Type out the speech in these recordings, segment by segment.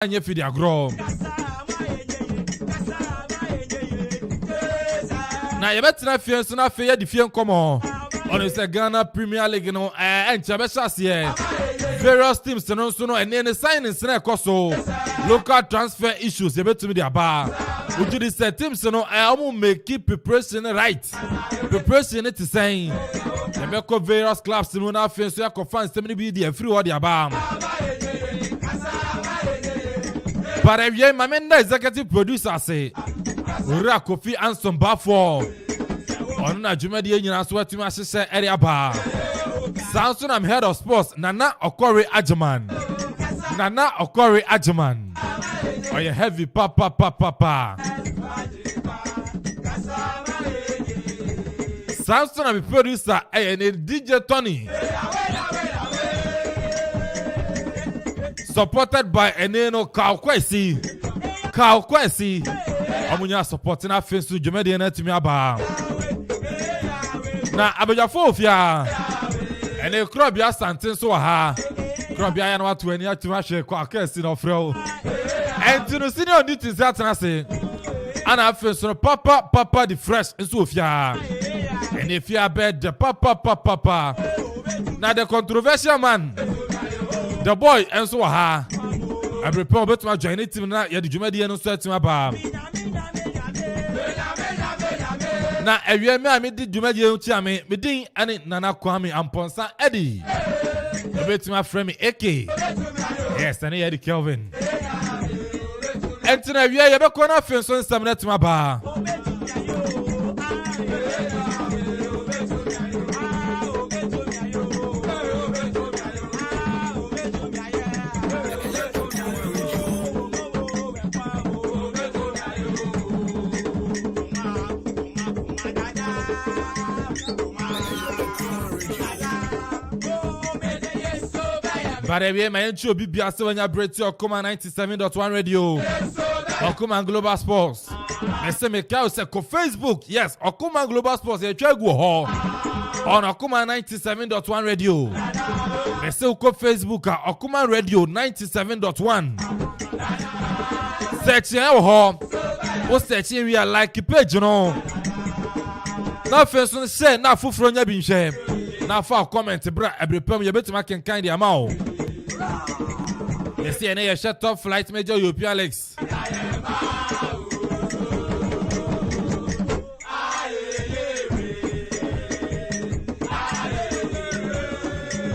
anye fidi agro na yebetena fie so na fie di fie nkomo on say Ghana Premier League no enche be chase various teams no so no ene signing se na ekoso local transfer issues yebetumi di aba uju di set teams no almo make preparation right preparation it is saying yebeko various clubs no na fie so yakofan stem ni bi di free word di aba but every mamenda executive producer say Ura Kofi Anson Bafo on na jumadi nyina so atumi ahyehye area ba Samson am head of sports Nana Okori Ajeman oh you heavy papa Samson am producer and DJ Tony supported by Eneno Kwesi Amunya supporting na fensu jumedi na timi aba na abejafo ofia ene krobia santen so ha krobia ya na watu ani atimi ahwe kwa akesi na ofreo entinu senior duty zatna se ana fensu papa the fresh nso ofia ene fia bed papa na the controversial man the boy nso ha abrepo betuma join team na ya di jumedi no so atimi aba na ewie me ami di dwumadie uchi ami me din ani Nana Kwame Amponsah Addi ebetima frame AK yes ani Addi Kelvin entina ewie ye be ko na fenso nsam na tima ba But every man show be biasa when you break to Okoman 97.1 radio. Okoman Global Sports. I say me cow say ko Facebook. Yes, Okoman Global Sports. You try go on Okoman 97.1 radio. I say ko Facebook Okoman Radio 97.1. Search here what search we are like page no. Now first one say na fufuro nya bi nhwe. Na fa comment bra ebrepam ye betima kenkan dia ma o. Yes, and a shut up flight major European leagues.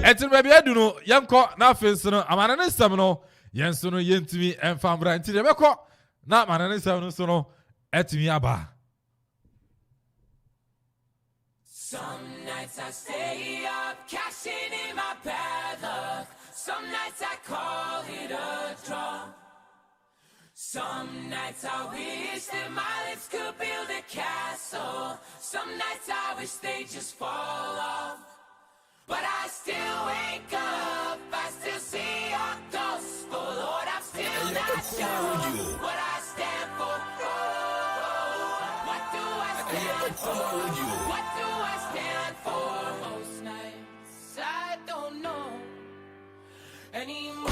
Etin baby aduno yanko na fenso no amana ne sam no yenso no yentimi enfambra nti de beko na amana ne sam no so no etimi aba. Some nights I stay up cashing in my bad luck. Some nights I call it a draw. Some nights I wish that my lips could build a castle. Some nights I wish they just fall off. But I still wake up, I still see your gospel. Lord, I'm still not sure what I stand for. What do I stand for? What do I stand for? Most nights I don't know anymore.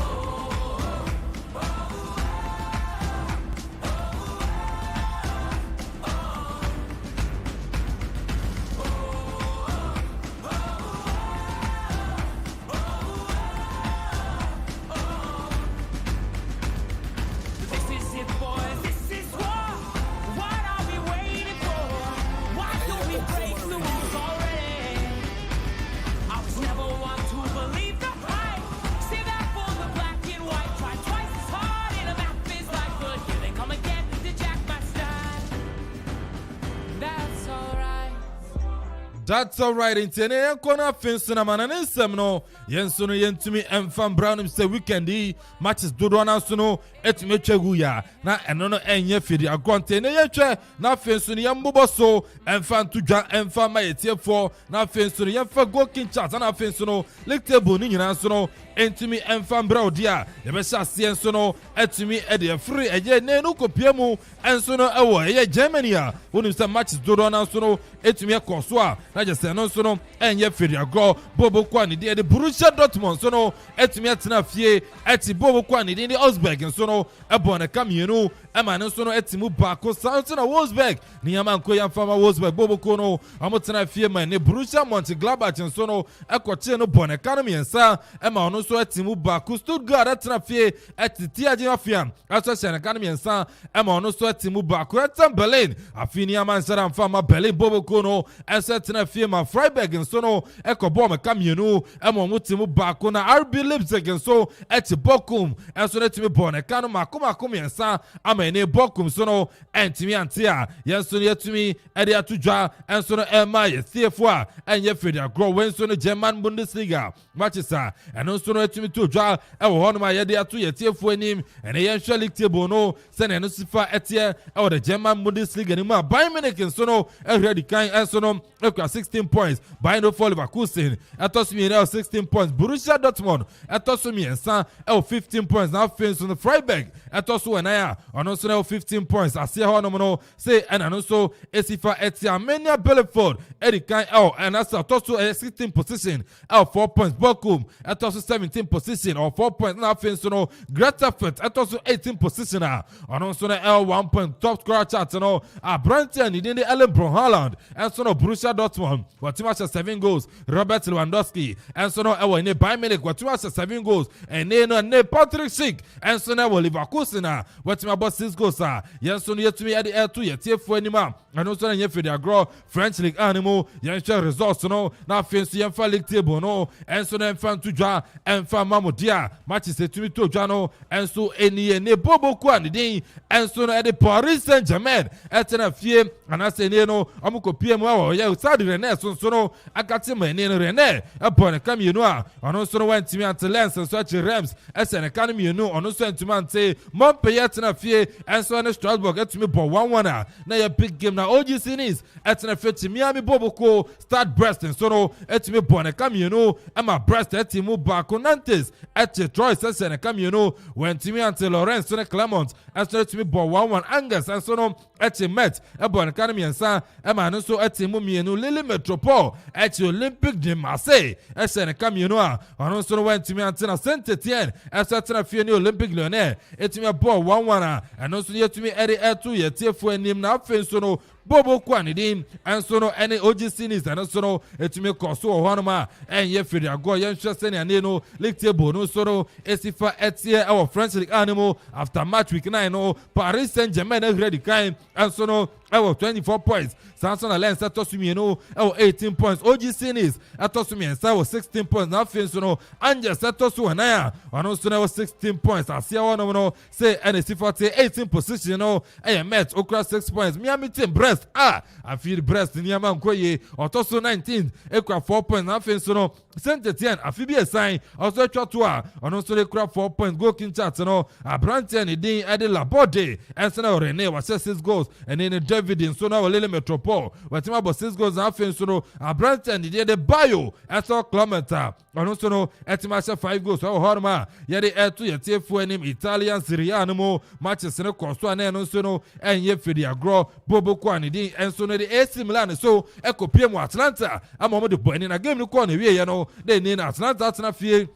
That's all right. Intene yankona fensu na manane nsem no yensu no yentumi enfam brown say weekend matches dodo na so no etumi twegu ya na eno no enye fidi agonte ne yetwe na fensu no yambobo so enfam tudwa enfam mayetiefo na fensu no yemfa go kincha na fensu no league table ni nyina so no entumi enfam brown dia yebesha asienso no etumi ede free eje ne no kopiemu enso no ewo eye Germany a wonu say matches dodo na so no etumi ekoso a na just no so no enye feri agro bobo kwa ne de Borussia Dortmund so no etumi atena fie eti bobo kwa ne de Augsburg so no ebo ne kamienu ema no so no etimu baako sanso na Wolfsburg ni yama nko ya fama Wolfsburg bobo ko no amotena fie ma ne Borussia Mönchengladbach so no ekoche no bone kanu miensa ema ono so etimu baako Stuttgart atena fie etiti aje afia aso se ne kanu miensa ema ono so etimu baako etam Berlin afini yama nsara fama Berlin bobo ko no ese etena fie ma Freiburg so no ekobo me kamienu ema omotimu baako na RB Leipzig so eti Bochum enso netimi bone kanu makoma miensa ene Bochum so no entimi antia yenso no yetumi ede atudwa enso no ema yesiefo a enye fedi agro wenso no German Bundesliga matches a eno so no yetumi tudwa ewo hono ma yede atu yetiefo anim ene yenhwe league table no se na eno sifa etie ewo the German Bundesliga ni ma Bayern Munich so no ready kan enso no ekwa 16 points Bayern no Leverkusen atosumi ene 16 points Borussia Dortmund atosumi ensa 15 points na fence on Freiburg atosu enaya ono so 15 points asia ho no say and no so esifa etia Armenia Bielefeld edikan and as atosu 16 position 4 points Bochum atosu 17 position or 4 points na fence no Greuther atosu 18 position ono so 1 point top scorer chart no Brandt ni de Erling Haaland and so no Borussia Dortmund watima 7 goals Robert Lewandowski and so no ewo ne Bayern Munich watima 7 goals and ne Patrick Schick and so no Leverkusen watima boss 6 goals yenso no yetumi ade eto yetiefo anima ano so na yefedi agro French League animal yenhwe results no na fenso yenfa league table no enso na enfa tudwa enfa mamodia matches etumi tudwa no enso eni ne bobo kwa ne din enso no ade Paris Saint-Germain etena fie anase ne no amukopie mu awo ye Saudi Rene so no akati mane no Rene ebo ne kamienu a ano so no wantimi ante Lens so achi Reims ese ne kamienu ono so antimi ante Montpellier etena fie enso ne Strasbourg etumi bo 1-1 na ya big game na OGC Nice etena fie Miami Boboko Stade Brest so no etumi bo ne kamienu ama Brest etimu baako Nantes eche Troyes ese ne kamienu wantimi ante Lorient so ne Clermont enso etumi bo 1-1 Angers enso no eche Metz ebo ne kamiensa ema no so etimu mienu Lille Metropole eche Olympique de Marseille ese ne kamienu a ono so no wantimi ante na Saint-Etienne ese etena fie ni Olympique Lyonnais etumi bo 1-1 eno so yetumi ere etu yetiefo anim na afenso no bobo kwa ne din enso no ene OGC Nice enso no etumi koso ho hanoma enye feri ago yenhwe se ne ne no league table no so no esifa etie our French League animal after match week 9 no Paris Saint-Germain ready kind enso no 24 points Samson Lens atosumi no 18 points OGC Nice atosumi ensa 16 points na fenso no Angers atosu na ono so no 16 points asia wono no say ene sifa 18 position no Met okra 6 points Miami team Brest I feel Brest ni ama nkoye otoso 19 ekwa 4 points na fenso no Saint-Etienne afibi esan also twato ono so ekwa 4 points goal king chat no Brandt ni din ade Laborde enso na Rene was 6 goals and then David so na Lille Metropole watima bo 6 goals na fenso no Brandt ni de Bayo enso Clement ono so no etima 5 goals so horma yede etu yetiefo anim Italian Serie A no matches ne koso na eno so no enye fedi agro bobo kwa ni din enso no de AC Milan so ekopie mu Atlanta ama mo de bo ni na game ni ko na wie ye no de ni na Atlanta atena fie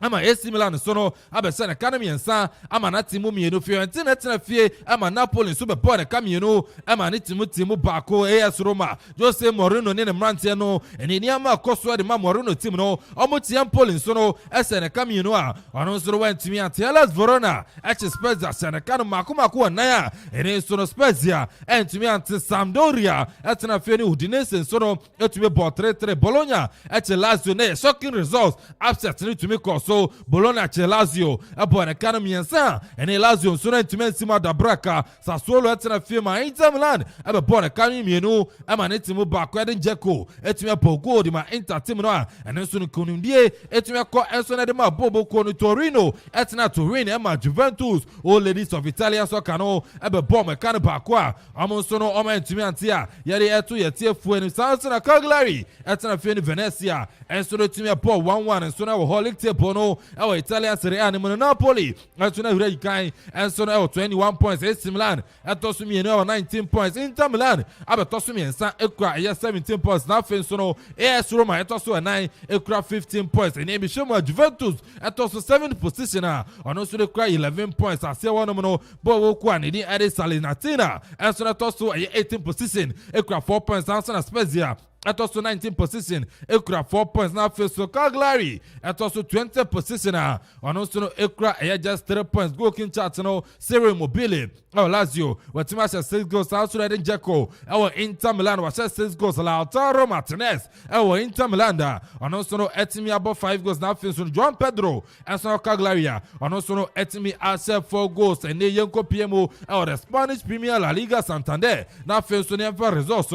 ama AC Milan so no abese na kanemi ensa ama na timu mienu Fiorentina tena fie ama Napoli so be bo na kamienu ama ni timu baako AS Roma Jose Mourinho ne mrante no eni ama koso de ma Mourinho team no omo Empoli so no ese na kamienu a ono so wantimi Hellas Verona eche Spurs ase na kanu makoma na ya eni so no Spurs ya entimi ante Sampdoria etena fie ni Udinese so no etumi bo 3-3 Bologna eche Lazio ne shocking results upset ni tumi so Bologna che Lazio abo na kana miensa ene Lazio so na ntimensi da braka Sassuolo etena firma Inter Milan abo bo na kana mienu ama ne timu baako eden Dzeko etumi pogo di ma Inter team no ene so no konundie etumi ko enso na de ma bobo ko no Torino etena Torino ama Juventus all ladies of Italia so kano abo bo ma kana baako amo so no o ma ntumi antia yere etu yetiefu eni Sanso na Cagliari etena firma Venezia enso no etumi bo 1-1 enso na wo League table no Italian Serie A no Napoli ɛto na hura yikan ɛnso no 21 points AC Milan ɛto so mienu 19 points Inter Milan abeto so miensa ekura 17 points na afei nso no AS Roma ɛto so 9 ekura 15 points ene bi shemo Juventus ɛto so 7th position a ɔno so ekura 11 points ase wɔnom no bo wo ku anedi Addi Salernitana ɛnso no ɛto so 18th position ekura 4 points ansa na Spezia at also 19th position, Ekra 4 points now face so Cagliari. At also 20th position, on also Ekra just 3 points. Go King Chatano, Serie Mobile, our Lazio, what Timas 6 goals, also in Jacko, our Inter Milan was 6 goals, Lautaro Martinez, our Inter Milan, on also Etimi above 5 goals now face on João Pedro, and so Cagliari, on also Etimi ourselves 4 goals, and the Yanko PMO, our Spanish Premier La Liga Santander, now face on the results,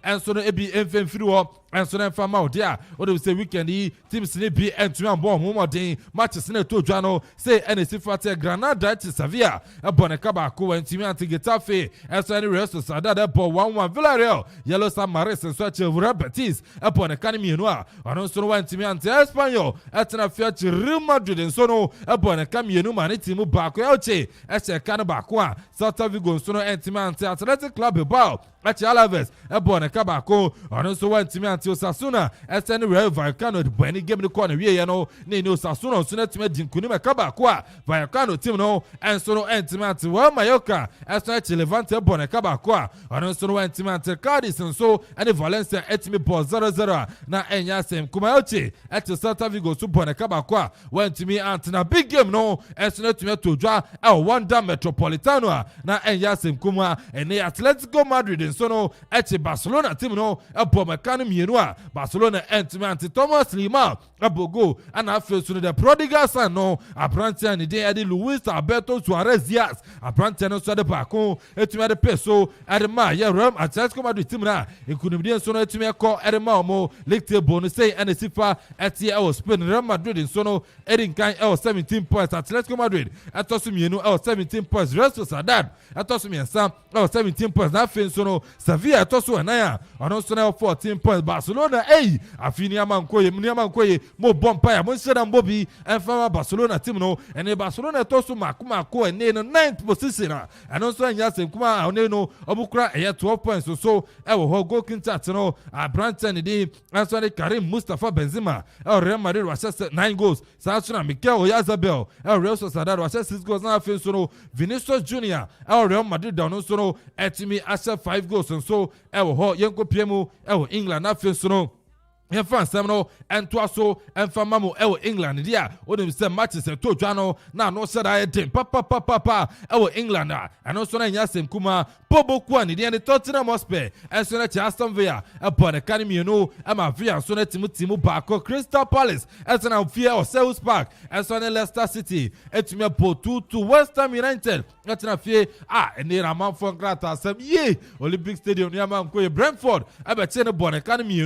and so the EBM and so then from out there, what do we say weekend? Teams need be and to bomb more day matches in a two journal say NC Fate Granada to Sevilla, a Bonacabako and Timianti Getafe, and so any rest of Sadada Bo 1-1 Villarreal, Yellow San Maris and such a Betis upon Academy Noir, and also one Timianti Espanyol, at an affair to Real Madrid and Sono upon a Camino Manitimu Baco Elche, as a Canabaqua, South Vigo Sono and Timianti Athletic Club Bilbao. At Alaves, a Bonacabako, and also one Timianti Osasuna, as any Real Vallecano, when he gave the corner, Nino Sasuna, Sunet Kunima Cabaqua, Vallecano Timno, and Sono and Timianti, well, Mallorca, as such Levante Bonacabaqua, and also one Timianti Cadiz, and so, and Valencia Etimi Ball 0-0, na Enyasem Kumaochi, at the South Vigo to Bonacabaqua, went to me Antina big game, no, and Sunet to draw our one damn Metropolitano, na Enyasem Kuma, and the Atletico Madrid. Sono at Barcelona team no abo mekano mienua Barcelona anti Thomas Lima abogo and after so the prodigal son no abrantia ni dey Addi Luis Alberto Suarez Diaz abrantia no so de bako etumi de peso adema ya Real Atletico Madrid team na ekunimdi so no etumi ekọ adema omo league table no say and sifa etie e Spain Real Madrid so no edin kan 17 points Atletico Madrid atoso mienu 17 points Real Sociedad atoso miensa 17 points na fin so no Sevilla toso anaya also now 14 points Barcelona afini amankoye mo bompa mo shedam bobi and from Barcelona team no and Barcelona toso makuma and no 9th position and also nyasem kuma no obukura 12 points so wo go kinta no Branton di also Karim Mustafa Benzema Real Madrid was 9 goals Sasuna Mikel Oyarzabal Real Sociedad was 6 goals na fin so no Vinicius Junior Real Madrid down so no etimi asa 5 goals and so Yanko PMO England na fin so no Fan Semino and Twaso and Famamo England dia o say matches to Jano na no said I did papa England and also na Yasem Kuma Bobo Kwani the Tottenham Hotspur and so na Aston Villa upon Academy ama Villa so na Timu Bako Crystal Palace as na Villa or South Park and so na Leicester City etumi po 2-2 West Ham United at na fie and then am for grata some Olympic Stadium near man ko Brentford abete no bon Academy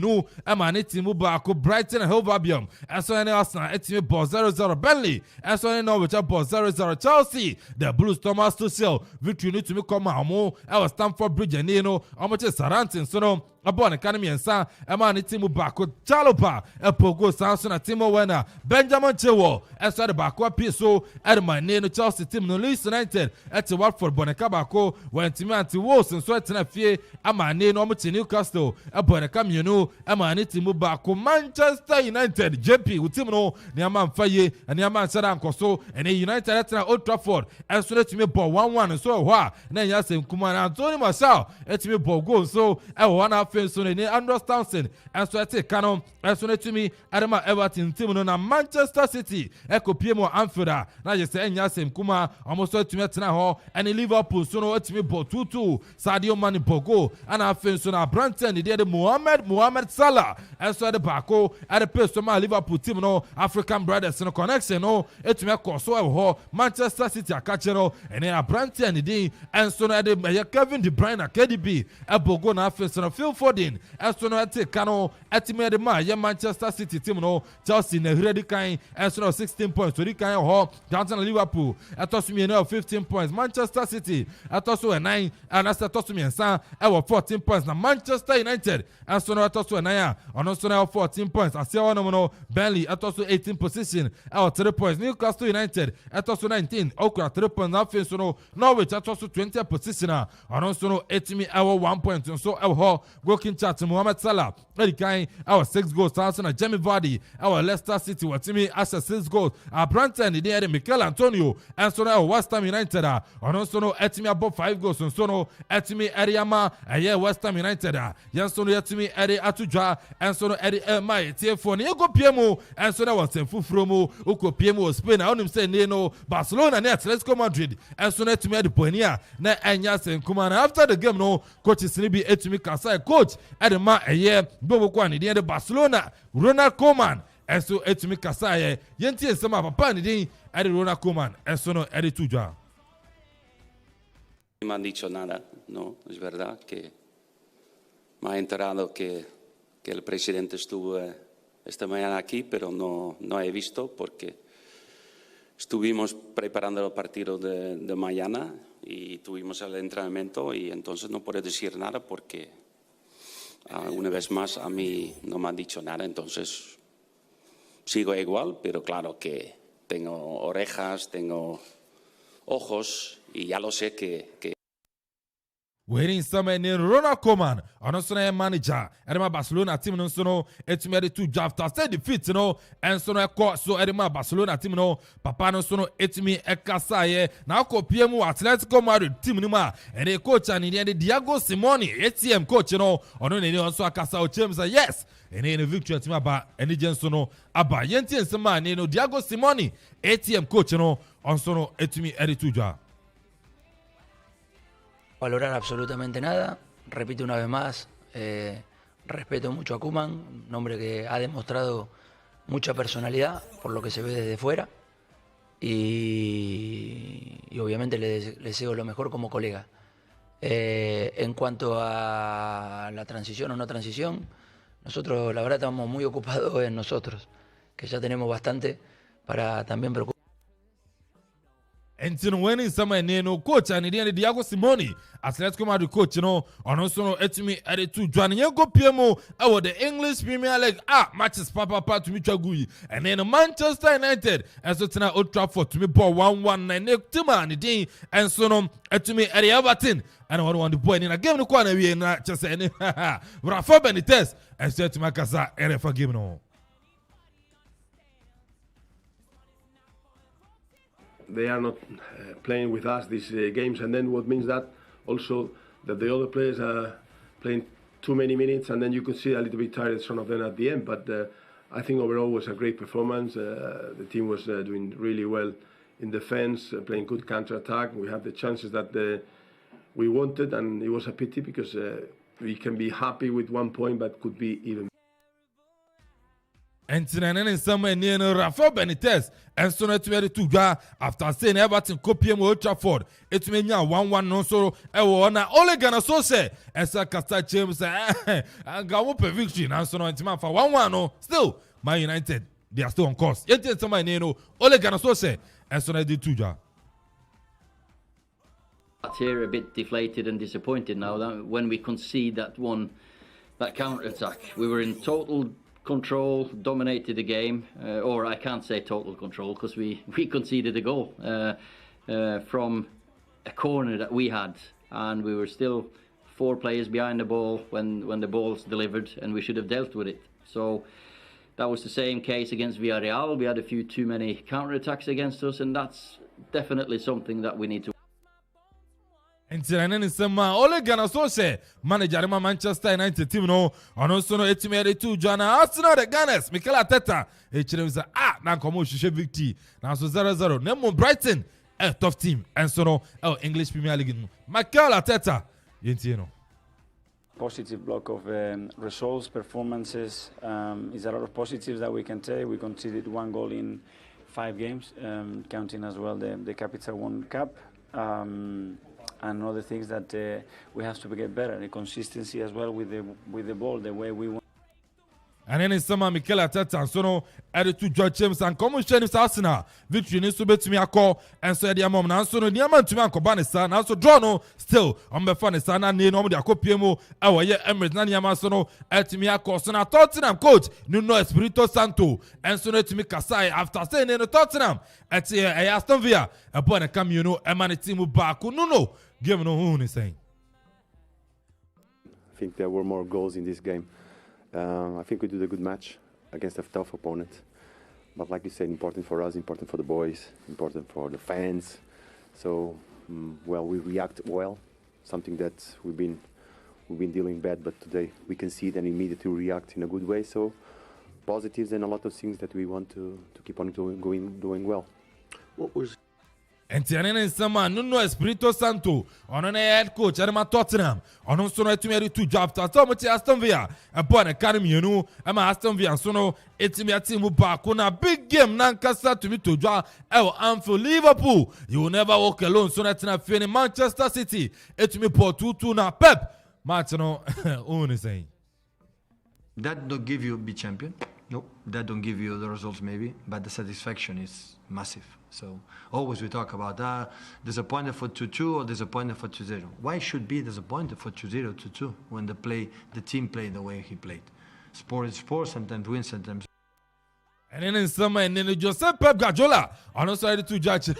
ama Timu Bako Brighton and Hove Albion and so na Arsenal etimi ball 0-0 Burnley and so na Norwich ball 0-0 Chelsea the Blues Thomas Tuchel victory need to me come amo Stamford Bridge and omoche Sarantin so no Abon Academy and Sa Amani Timu Bako Chalopa Epogo Samson Timo Wena Benjamin Chewo and so the Bako Piso Edma Neno Chelsea team no Leeds United at the Watford Bonacabako when Timanti Wolves and so na fie Amani no Mochi Newcastle Abonacam Amani Timu Bako Manchester United JP Utimno Niaman Faye and Niaman Sadan Koso and a United at Old Trafford and so let me ball 1-1 and so wa na Yasem Kuman Anthony Marshall et me ball go so one so ne Andros Townsend and so ate canon and so to me Adama Everton team no na Manchester City ekopie mo Anfield na je say Nyasem Kuma almost to me tena ho and Liverpool so no etimi ball 2-2 Sadio Mane bogo and afen so na Branton the Mohamed Salah and so the bako at the place to my Liverpool team no African brothers no connection no etimi koso ho Manchester City akache no and then Branton the and so na the Kevin De Bruyne KDB ebogo na afen so no feel Foden ɛso no ɛte ka no ɛtimi ɛde ma yɛ Manchester City team no Chelsea na hire di kan ɛso no 16 points odi kan hɔ Johnson Liverpool ɛtɔ so mmienu 15 points Manchester City ɛtɔ so 9 anasa ɛtɔ so mmiɛnsa ɛwɔ 14 points na Manchester United ɛso no ɛtɔ so 9 a ɔno nso no 14 points aseɛ hɔ nom no Burnley ɛtɔ so 18 position ɛwɔ 3 points Newcastle United ɛtɔ so 19 ɔkura 3 points afei nso no Norwich ɛtɔ so 20 position a ɔno nso no ɛtumi ɛwɔ 1 point nso ɛwɔ hɔ goalkeeping chart Mohamed Salah ɛdi kan ɛwɔ 6 goals saa nso na Jamie Vardy ɛwɔ Leicester City wɔtumi ahyɛ 6 goals Brandon ne deɛ ɛde Mikel Antonio ɛnso no ɛwɔ West Ham United a ɔno nso no ɛtumi abɔ 5 goals nso no ɛtumi ɛde ama ɛyɛ West Ham United a yɛn nso no yɛtumi ɛde ato dwa ɛnso no ɛde ɛma etiefoɔ ne yɛkɔ pie mu ɛnso no ɛwɔ sɛn foforɔ mu okɔ pie mu wɔ Spain a ɔnim sɛ ne no Barcelona ne Atletico Madrid ɛnso no ɛtumi ɛde bɔni a na ɛnya sɛn kuma na after the game no coaches ne bi ɛtumi kasa coach ɛde ma ɛyɛ bɔbɔkɔ a ne deɛ de Barcelona Ronald Koeman ɛnso ɛtumi kasa yɛ yɛntie nsɛm a papa ne din ɛde Ronald Koeman ɛnso no ɛde to dwa. No me han dicho nada, no, es verdad que me ha enterado que el presidente estuvo esta mañana aquí, pero no he visto porque estuvimos preparando el partido de mañana y tuvimos el entrenamiento y entonces no puedo decir nada porque una vez más a mí no me han dicho nada, entonces sigo igual, pero claro que tengo orejas, tengo ojos y ya lo sé que Waiting summer in Ronald Koeman, another manager, Edema Barcelona team no so etimere to draft after defeat no and so so Edema Barcelona team no papa no so no etimi ekasaye na akopie mu Atletico Madrid team no ma and coach and the Diego Simeone ATM coach no ono ne also akasa o James yes and in victory team aba and Jenso no aba yenti nsema ne no Diego Simeone ATM coach no onso no etimi edi to draft. Valorar absolutamente nada, repito una vez más, respeto mucho a Okoman, un hombre que ha demostrado mucha personalidad por lo que se ve desde fuera y obviamente le deseo lo mejor como colega. En cuanto a la transición o no transición, nosotros la verdad estamos muy ocupados en nosotros, que ya tenemos bastante para también preocuparnos. Enti no winning summer ne no coach and the Diego Simeone Atletico Madrid coach no ono so no etimi ede to dwan ye go pie mu e the English Premier League matches papa to me twagui and then Manchester United so tena Old Trafford to me ball 1-1 na ne tima ne din and so no etimi ede Everton and one the boy in a game no kwa na wie na chese ne Rafa Benitez and so etimi kasa ere for game no. They are not playing with us these games, and then what means that also that the other players are playing too many minutes, and then you could see a little bit tired some of them at the end. But I think overall was a great performance. The team was doing really well in defense, playing good counter-attack. We have the chances that we wanted, and it was a pity because we can be happy with 1 point, but could be even. And in summer near Rafa Benitez and so not to do after saying Everton copy Old Trafford. It may now 1-1 no so na Ole Gunnar Solskjaer as a Casta James and go up a victory and so on for 1-1 no still Man United they are still on course. Yet somebody name Ole Gunnar Solskjaer and so I did two job. Here a bit deflated and disappointed now that when we concede that counter attack. We were in total control, dominated the game, or I can't say total control because we conceded a goal from a corner that we had, and we were still 4 players behind the ball when the ball's delivered, and we should have dealt with it. So that was the same case against Villarreal. We had a few too many counter-attacks against us, and that's definitely something that we need to. Enti sema Ole Gunnar Solskjaer manager ma Manchester United team no ono so no etimere to Jana Arsenal the Gunners Mikel Arteta echirem say na komo hwehwe victory na so 0-0 Nemo Brighton a tough team and so no English Premier League Mikel Arteta yenti no positive block of results, performances. Is a lot of positives that we can take. We conceded 1 goal in 5 games, counting as well the Capital One Cup. and other things that we have to get better. The consistency as well with the ball, the way we want. And then in summer, Mikel Arteta so no added to George James and commission is Arsenal victory needs to be to me a call and so the mom now so no the man to me and Kobanisa now so draw no still on the fun is and no the Akopiemo our year Emirates Nanyama so no at me a call so now Tottenham coach Nuno Espirito Santo and so no to me Kasai after saying no Tottenham at Aston Villa upon a come you know a man team back no give no who is saying. I think there were more goals in this game. I think we did a good match against a tough opponent. But like you said, important for us, important for the boys, important for the fans. So, well, we react well, something that we've been dealing bad, but today we can see it and immediately react in a good way. So, positives and a lot of things that we want to keep on doing well. What was And Tianene Sama Nuno Espirito Santo on an head coach at Tottenham on also no to two jobs so much Aston Villa upon academy you know I'm Aston Villa so no it's me a team back on a big game Nankasa to me to draw Anfield Liverpool you will never walk alone so that's not feeling Manchester City it's me for 2-2 now Pep Martino only saying that don't give you be champion. No, that don't give you the results maybe, but the satisfaction is massive. So always we talk about disappointed for 2-2 or disappointed for 2-0. Why should be disappointed for 2-0, 2-2 when the team played the way he played? Sport is sport, sometimes win, sometimes. And then in summer, and then Joseph Pep Guardiola on the side to judge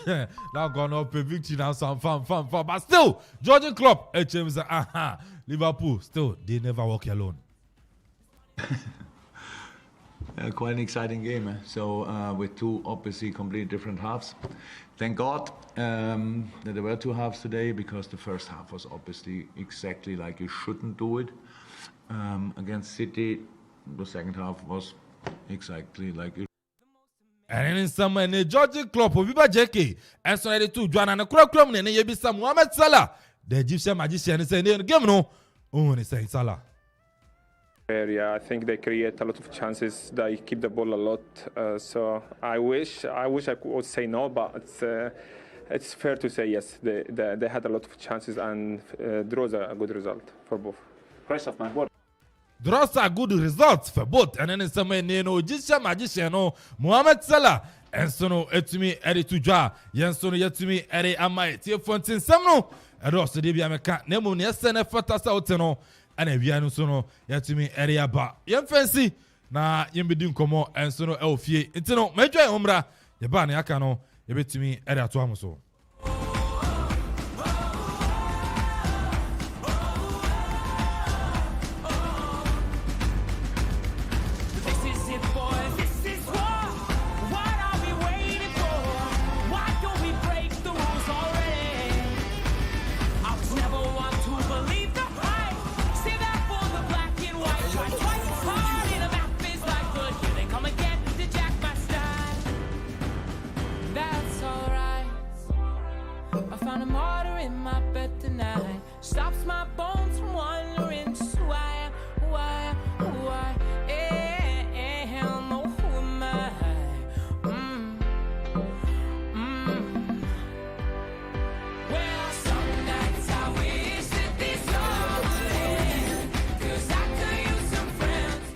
now gone up a victory now some fun, but still Jurgen Klopp, James, Liverpool still they never walk alone. Quite an exciting game. So with two obviously completely different halves. Thank God that there were two halves today because the first half was obviously exactly like you shouldn't do it against City. The second half was exactly like you. And then in summer, and Jurgen Klopp will be by JK and so they two John and a crowd and then you be some Mohamed Salah, the Egyptian magician, is saying the game no, only saying Salah. Yeah, I think they create a lot of chances. They keep the ball a lot. So I wish I could say no, but it's fair to say yes. They had a lot of chances and draws a good result for both. Christoph, man, what? Draws a good result for both. And then in some Egyptian magician, Mohamed Salah. And so no, etumi eri tuja. Yen so no yetumi eri amai. Tie fontin samno. Ero so de bia meka. Nemu ne sene fata sa oteno. And if you are so to me area ba yem fancy na yem be din komo and so no elfie intino mejo umra ye ba na yaka no ye betumi area to amuso. Stops my bones from wandering. Just why am I? Who am I? Well, some nights I wish that this all would end, 'cause I could use some friends.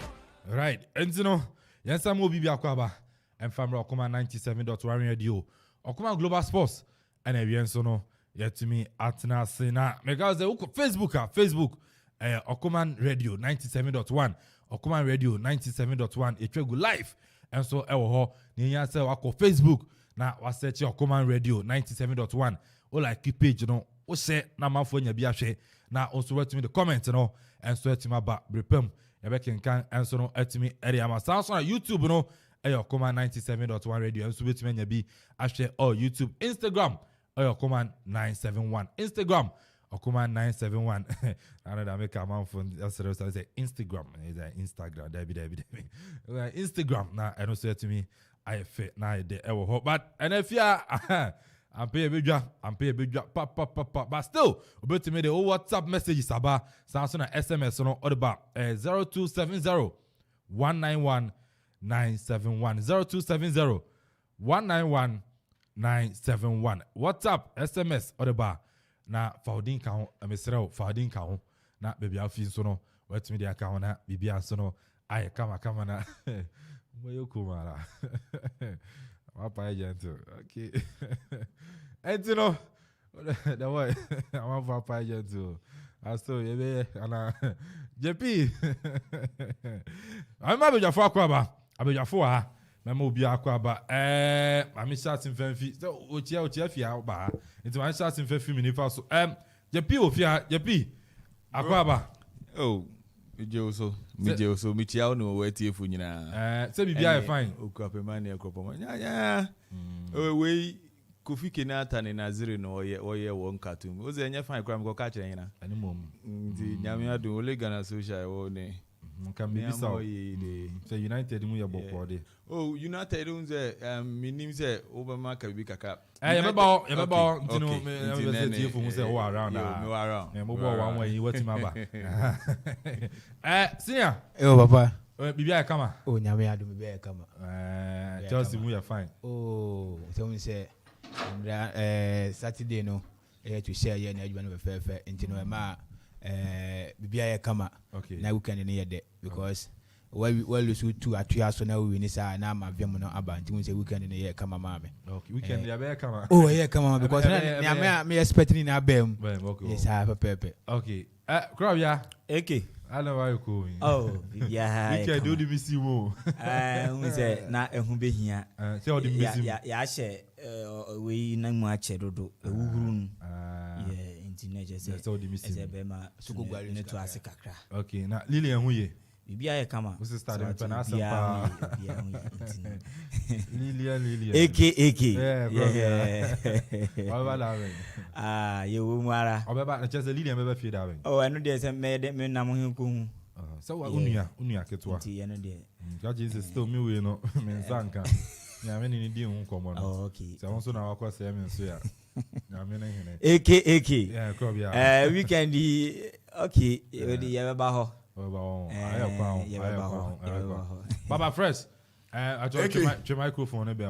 Right, and you know, yes, I'm Obi Biakwaba and Family Okoman 97.1 Radio, Okoman Global Sports, and everyone so no. Yet to me at Nasina. Because Facebook, Okoman Radio 97.1, Okoman Radio 97.1, it will go live. And so, Ninya say, Wako Facebook, now was search Okoman Radio 97.1, or like keep page, you know, or say, Nama for your biashe, now also write to me the comments, you know, and so to my back, Bripum, Yabekin can answer no at me, area my sounds on YouTube, you know, Okoman 97.1 Radio, and so with me, be actually, or YouTube, Instagram. Okoman 971 Instagram Okoman 971 I know that make a man from say Instagram Instagram Instagram now I don't say to me I fit now the ever hope but and if you are I'm pay a big drop pop but still about to me the WhatsApp messages about sounds on SMS on all about 0270 191 971 0270 191 971 WhatsApp SMS or the bar na Faudin ka ho mesrɛ Faudin ka ho na baby afi so no watumi de aka ho na bibia so no aye kama na moyo kumara papa agent okay enti no the way I'm papa agent aso yebe ana JP I'm abejafo akwaba abejafo ha mama obi akwaba mami chat mfamfi so ochia fia ba enti mami chat mfamfi minifa so JP ofia JP akwaba oh Mije oso michia no wetie fu nyina say bibia fine okapemani akopoma nya we Kofi Kenyatta ne Naziri no oye won cartoon o ze nya fine kra me ko ka kire nyina ani mom ndi nyame adu ole Ghana social wo ne nka me bisa say United mu ye bokko de United unze minim se Obama ka bibi kaka ye beba ntino me say tie fu mu say wo around mo bo wan wan yi watima ba senior papa bibia kama nyame adu bibia kama Chelsea mu ye fine so we say Saturday no to share ye na adwuma no fefe ntino ma bibia ye kama na weekend ne ye de because well lose to atua so na we ni sa na ma vem no aba ntimo say weekend ne ye kama ma me weekend ya be kama ye kama because na me expecting na bem yes pepe okay crowd ya okay hello why you going yeah weekend do the missy wo we say na ehun be hia say all the missy ya she we na mu ache dodo ewuhuru nu yeah internet say all the missy be ma sukugwari ne to ase kakra okay na Lilian hu ye bibia ye kama we start the na asampa Lilian AK yeah wala ye wo mu ara obeba na chese Lilian be fie da ben eno de se me na mo hin ko hu so wa unua ketwa ti eno de God Jesus still me we no me nsanka ya me ni di hu komo no okay so won so na wakwa se me nso ya ya me na hene AK yeah crop ya weekend okay we di ye ba ho Baba Fresh I told you microphone be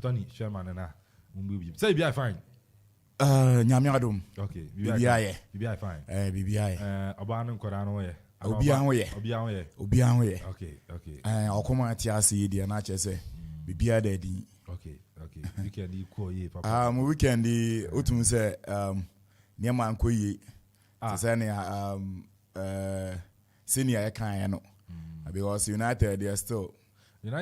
Tony Sherman na mbubi say be fine nyame adom okay bibia fine bibia oba no nkora no ye obia ho ye okay Okoman ti ase ye dia na chese bibia da di okay weekend equal ye papa weekend otum se niam anko ye say na senior kan no because United they are still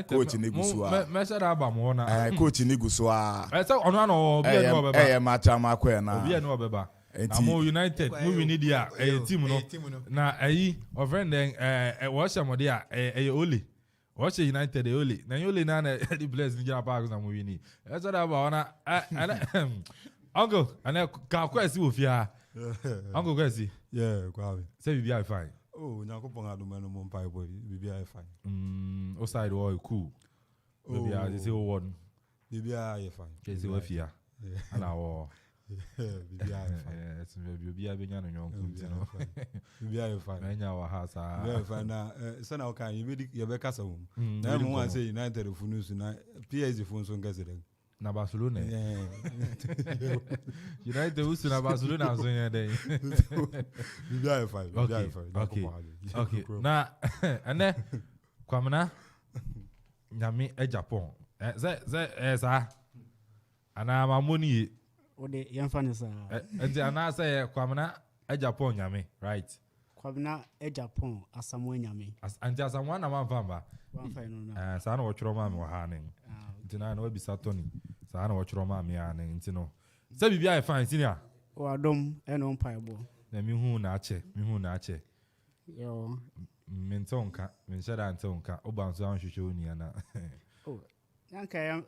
coach ni gusua me say da ba mo na coach ni gusua say ono na obi enu obeba matcha makwa na obi enu obeba amo United mu win dia team no na ayi of friend then wo sha mo dia Ole wo sha United Ole na Ole na the players ni jara park na mo win ni say da ba ona uncle ana ka kwesi wo fia uncle kwesi yeah Kwame say bibia fine nyakopon adoma no mo mpa boy bibia fine outside all cool bibia they say one bibia fine say we fia ana wo bibia fine it's bibia be nya no nyonko ntino bibia fine nya wa ha sa bibia fine na sana o kan ye be kasa wo na mo wan say United funusu na PSG funso ngase den na Barcelona United usu na Barcelona so nya den bibia fine okay na ane kwamna nyame Japan za ana mamoni ode yemfa ne sa enti ana say kwamna Japan nyame right kwamna Japan asamu nyame anti asamu na manfamba manfa sa na wochro ma me wa ha ne ntina na wabisa Tony sa na wochro ma me ya ne ntino se bibia fine senior o adom eno mpaebo na mi hu na ache yo mentonka menshada ntonka obanso anhwehwe oni na yanka ya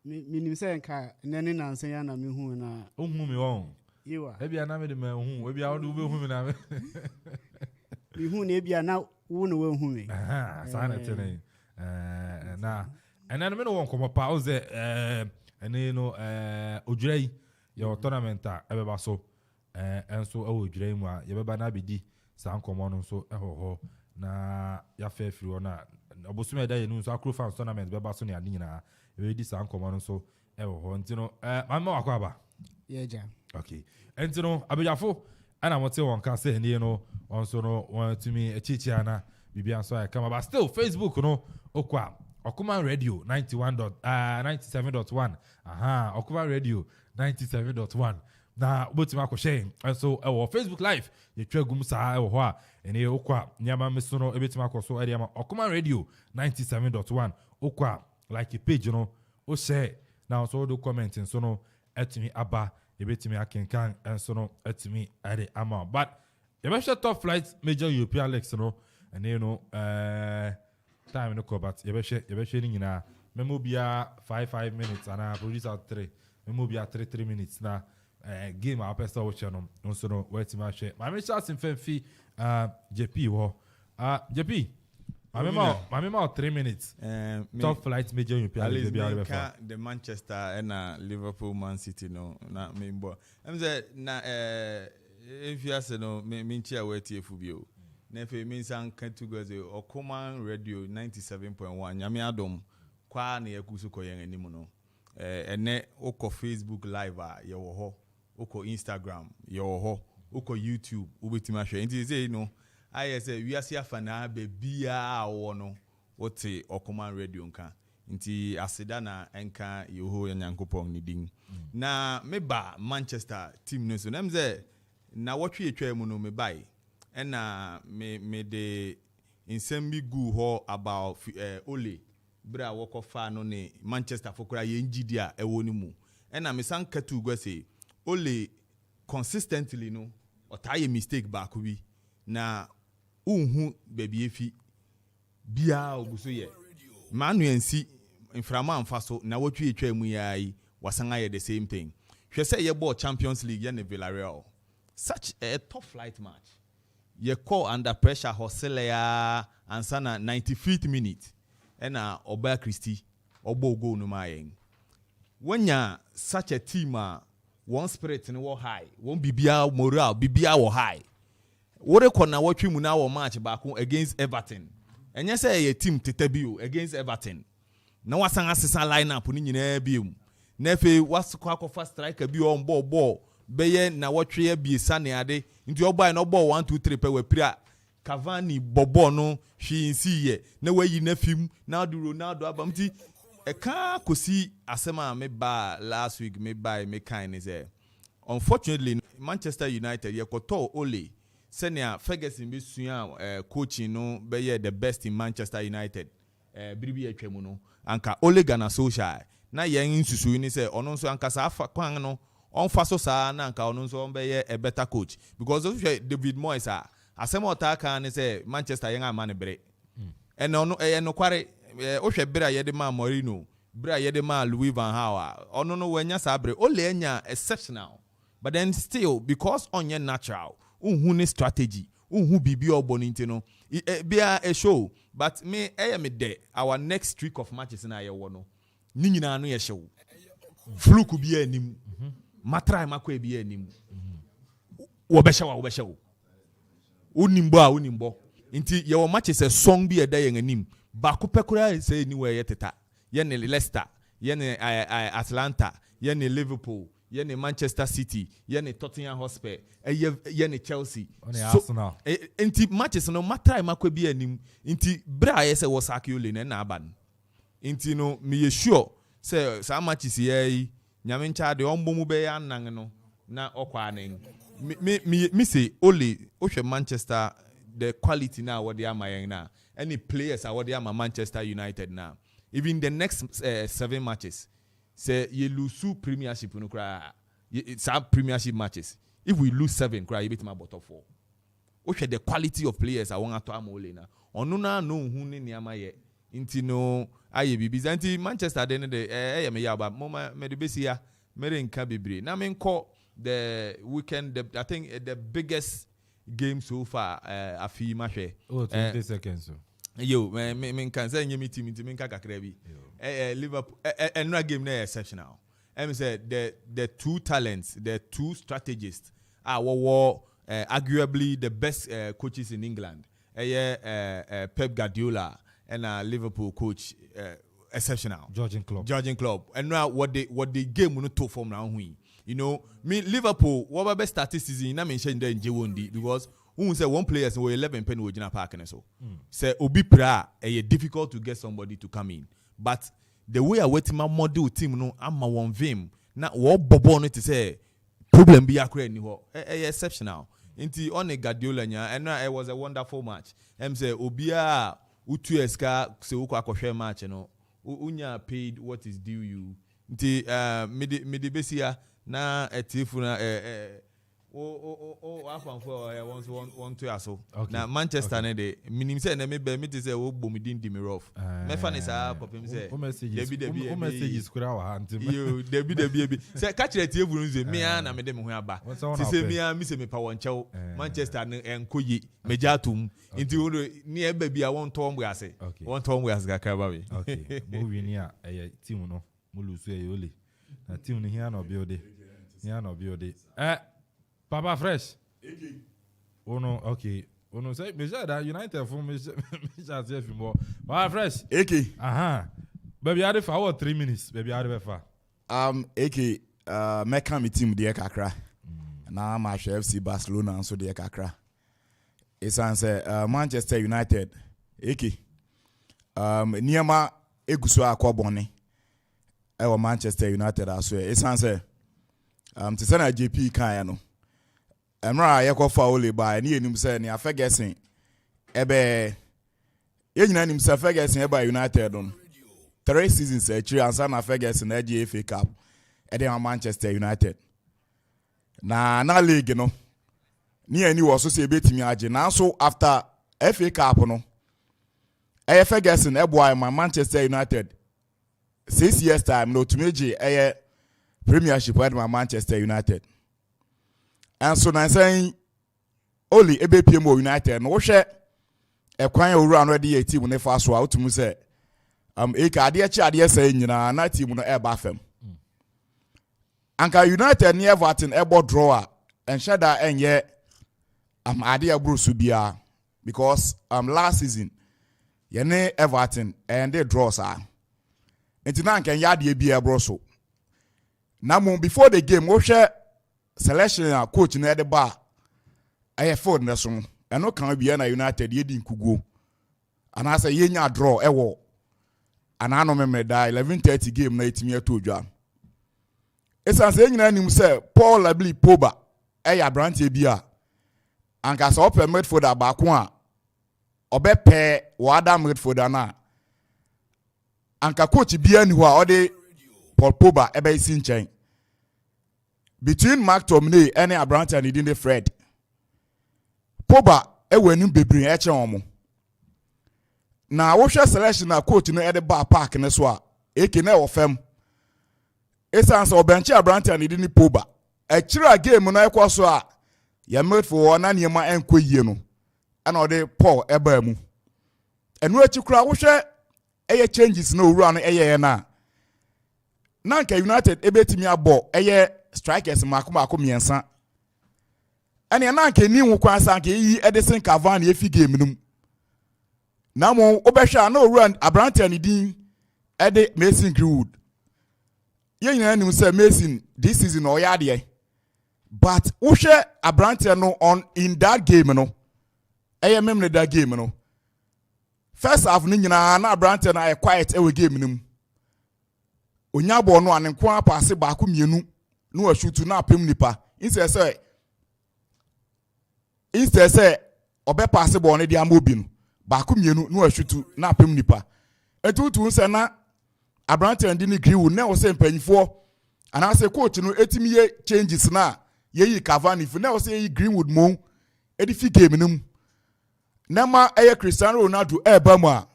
minim se nka nene nanse ya na mi hu na ohun mi won yiwa ebia na me de ma hu ebia wo do be hu mi na me mi hu na ebia na wo na wo hu mi sa na tene na ena me no won komo pa oze ene no odwrai your tournament a ebeba so enso odwrai mu a yebeba na bedi san komo no so ehoho na ya fe firi ona obosume da yenu so akro fans tournament beba so ne ade nyina e di san komo no so ehoho ntino mama wakwaba yeja Okay. And you know, abiyafo and I want to one can say you know also no want to me a chichiana bibian so I come but still Facebook no okwa Okoman Radio 97.1 Okoman Radio 97.1 na botima ko share and so our Facebook live ye twagum saa e ho a ene okwa nyama meso no ebetima ko so area ma Okoman Radio 97.1 okwa like a page you know o share now so do comment so no etimi aba ebetimi akenkan and so no etimi ade ama but you top flight major European leagues no and you know time no ko but you be ni na memo bia 5 minutes and I produce out 3 memo bia 3 minutes na game our person watch no so no wetimi share my me chance in fi JP wo JP my memo 3 minutes top flight major European leagues the Manchester and Liverpool Man City no na me mbo em say na if you say no me chia weti efubio na fe me san kan to go say Okoman Radio 97.1 nyame adom kwa na yakusu ko yen anim no ene oko Facebook live a ye wo ho oko Instagram ye wo ho oko YouTube ubetima hwe nti say no I say we are afana be bia wo no wote Okoman Radio nka nti aseda na enka yeho yanyankopon ni din na meba Manchester team no so na mze na wotwe etwa mu no me bai na me de insembi gu ho about Ole bra wokofa no ne Manchester fokora ye ngidia ewo ni mu na me san katu go say Ole consistently no otaye mistake back bi na unhu baby efi bia oguso ye manu yansi inframa amfaso na wotwe etwa mu yayi wasanga ye the same thing hwe say ye ball Champions League ye ne Villarreal such a top flight match ye call under pressure hosele ya ansana 95th minute na Oba Christie obo go no mayen wanya such a team one spirit ni wo high one bibia moral bibia wo high wore kona watwe mu na wo match back against Everton enye say ye team tetabio against Everton na wasan asesa lineup ni nyina biom na fe wasukwa akofa striker bi on ball beye na watwe ya biesa ne ade nti obai no ball 1 2 3 pe wapira Cavani bobo no hwinsi ye na wayi na fim na do Ronaldo abamti eka kosi asema me ba last week me buy me kind is unfortunately Manchester United ye koto Ole senior Ferguson be sua coaching no be the best in Manchester United biribi atwam no anka Ole Gunnar Solskjaer na yen nsusu ni say ono nso anka sa afa kwan no onfa so sa na anka ono nso be a better coach because of David Moyes asem otaka ni say Manchester yen amane bere and ono no kware o hwe bere ye de ma Mourinho bere ye de ma Louis van Gaal ono no wanya sa bere Ole enya exceptional but then still because onye natural unhu ne strategy unhu bibi oboninte no bia a show but me me de our next streak of matches na ye wo no ni nyina no ye show fluke bia anim matrai makwa bia anim wo be show unimbo nti ye wo matches a song bia da ye anim ba ko pekura say ni we ye teta ye ne Leicester ye ne Atlanta ye ne Liverpool ye ne Manchester City ye ne Tottenham Hotspur ye ne Chelsea Arsenal enti matches no matrai makwa bi anim enti bra ye se wo saki ole na aban enti no me ye sure say sa matches ye nyame ncha de ombo mu be ya nan no na okwa anen me say Ole o hwe Manchester the quality na what they are my na any players are what they are Manchester United now even the next 7 matches say you lose Premiership no cry it's our Premiership matches if we lose 7 cry you beat my bottom 4 o hwe the quality of players I want to am Ole na onu na no hu ne niama ye nti no aye bibi zanti Manchester den de me ya ba moma me de besia me nka bebre na me nko the weekend I think the biggest game so far afi mahwe 20 seconds so yo me kan say nyemi team me nka kakra bi Liverpool another game na exceptional I say the two talents the two strategists are arguably the best coaches in England Pep Guardiola and Liverpool coach exceptional Jurgen Klopp and now what they game no to form now hui You know, me Liverpool, what best statistics in I mention there in J1D because who say one players were 11 pen with Jina Park and so. Say Obi Pra, it's difficult to get somebody to come in. But the way I wait my model team no I'm a one vim. Now what Bobo to say problem be a exceptional. Inti on a Guardiola and it was a wonderful match. Say Obia utu eska se uko akoshe match no. Unya paid what is due you. Inti midi besia na etifu na one to aso. Na Manchester ne de minim say na me be me te say wo bomidin di me rough. Me fa ne sa popem say o messages kura wa hantim. Yo debi say catch the etifu nze me na me de me ho aba. Ti say me se me pa won chew Manchester ne enkoyi meja atum. Inti wo ni e ba bia won to mbo ase. Won to mbo ase ka ba we. Okay. Mo wi ni a team no mo lusu e ole. Na team ni here no build. Here no build. Papa Fresh. Oh no, okay. Oh no, say me that United for me say if more. Papa Fresh. AK. Baby are for what 3 minutes. Baby are for. AK meka me team de kakra. Na ma FC Barcelona so de kakra. Esan say Manchester United. AK. Niema eguso akobone. Ewo Manchester United aso. Esan say te say na JP kan ya no. Emra yekofa ole ba ni enim say ni afegesin ebe yenyina nim say afegesin eba United on 3 seasons actually ansa na afegesin na the FA Cup e dey Manchester United na league no ni ani wo so say betimi age na so after FA Cup no e afegesin ebo my Manchester United 6 years time no tumeje e Premiership with my Manchester United. And so na saying only EBPMO United no hwe e kwan oru anodi e team ne fa so out mu say e ka ade say nyina na team no e ba fam. Anka United ne Everton e bo draw and shada enye ade abro so bia because last season ye ne Everton and they draw sa. Entina anka ya ade bia bro so. Now before the game, we share selection coach na the bar. I have found that some. I know can be na United ye din kugo. And I say ye nya draw ewo. And I know me da 11:30 game na itimi to dwa. Esa say nyina nim say Paul Labli Pogba ya brand e bia. Anka so open midfielder ba ko a obepe wada midfielder na. Anka coach bia ni ho a ode Paul Pogba ebe isi nchen. Between Mark Tomney and Abrante and Idinde Fred. Pogba eweni bebre eche omo. Na wo hwe selection na coach no e de bar park ne so a eke na ofem. Esanse obenchi Abrante and Idinde Pogba. E kira game no ekoso a ya made for na niema enkoyie no. Ana ode Paul eba mu. Enu ekikura wo hwe eye changes no owura no eye na. Nanka United ebetimi abo eye strikers makoma miensa. Ene nanka ni hu kwansa anka yi Edison Cavani efi game num. Na mo obehwa na owura Abrante ani din ede Mason Greenwood. Ye nyina nim say Mason this season o ya de. But wo hwe Abrante no on in that game no. Eye memle that game no. First half ni nyina na Abrante na quiet ewe game num. Onyabo no anenkwa paase ba ko mienu no ashutu na apem nipa instead say obe paase bo ne dia mobi no ba ko mienu no ashutu na apem nipa etutu nse na Abrante ndi ni Greenwood na wo se mpanyifo ana se coach no etimi ye changes na ye yi Cavani fu na wo se yi Greenwood mo edifi game num na ma eye Cristiano Ronaldo eba mu a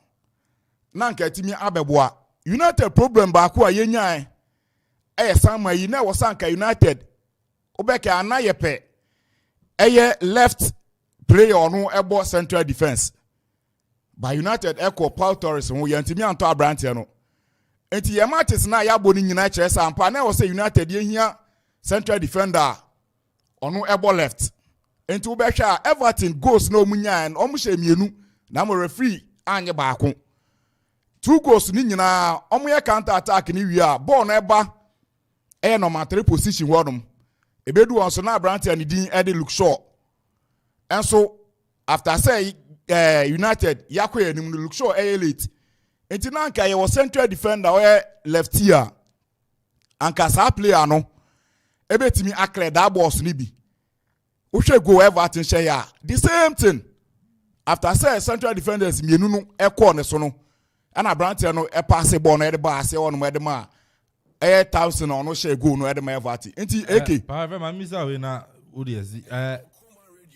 na nka etimi abeboa United problem ba ko ayenya sama yi na wosanka United obeka ana yepe left player onu ebo central defense by United echo Paul Torres ho yantimi anto Abrante no enti ye matches na ya boni nyina kire sampa na wo say United ye hia central defender onu ebo left enti obeka Everton goals na omunya en omuhye mienu na mo referee anye ba ko 2 goals ni nyina omo ye counter attack ni wi a ball na eba number 3 position wonum ebedu on so na Brandt and din Addi look short and so after say United yakwe anim look short elite enti na nka ye was central defender or left here anka sa player no ebetimi akle that boss ni bi wo hwe go Everton share ya the same thing after say central defenders mienu no ekọ ne so no ana Brandt no e pass ball no e de ba ase won mo e de ma 1000 on no share go no e de ma Everton enti AK pa ve ma misa we na odiezi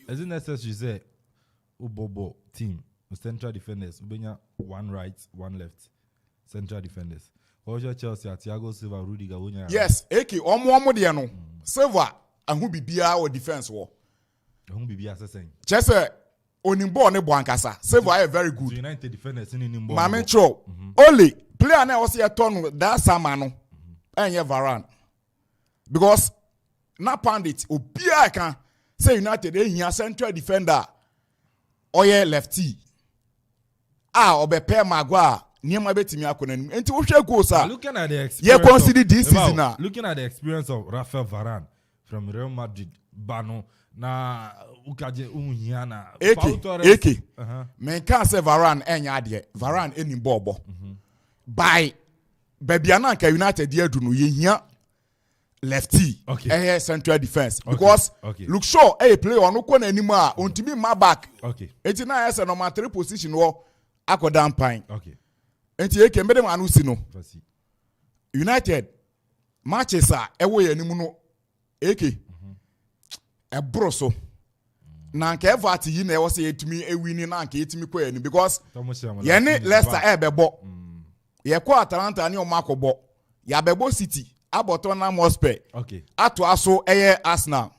is it necessary say Ubobo team central defenders ubenya one right one left central defenders Ojo Chelsea Thiago Silva Rudiger wonya yes AK omo de no Silva ahu bibia o defense wo ahu bibia sesen Chelsea onimbo ne bo ankasa Silva is very good United defenders ni nimbo Mame Cho only player na was here turn that sama no enye Varane because na pandit obia kan say United ehia central defender oye lefty obepe magwa niema betimi akonanim enti wo hwe goals looking at the experience you consider this season now looking at the experience of Rafael Varane from Real Madrid bano na ukaje unhia na AK men kan say Varane enya ade Varane enim bobo by Babiana ka United dey do no yehia lefty central defense because look sure play on ko na anim a ontimi ma back enti na yes number 3 position wo akodan pan enti eke mbede ma anusi no United matches a ewo ya anim no eke ebro so na nke Everton yi na ewo se etimi ewini na nke etimi ko ya ni because ye ne Leicester ebebo ye ko Atalanta ni o makobo ya bebo City Abotona Mospe ato aso Arsenal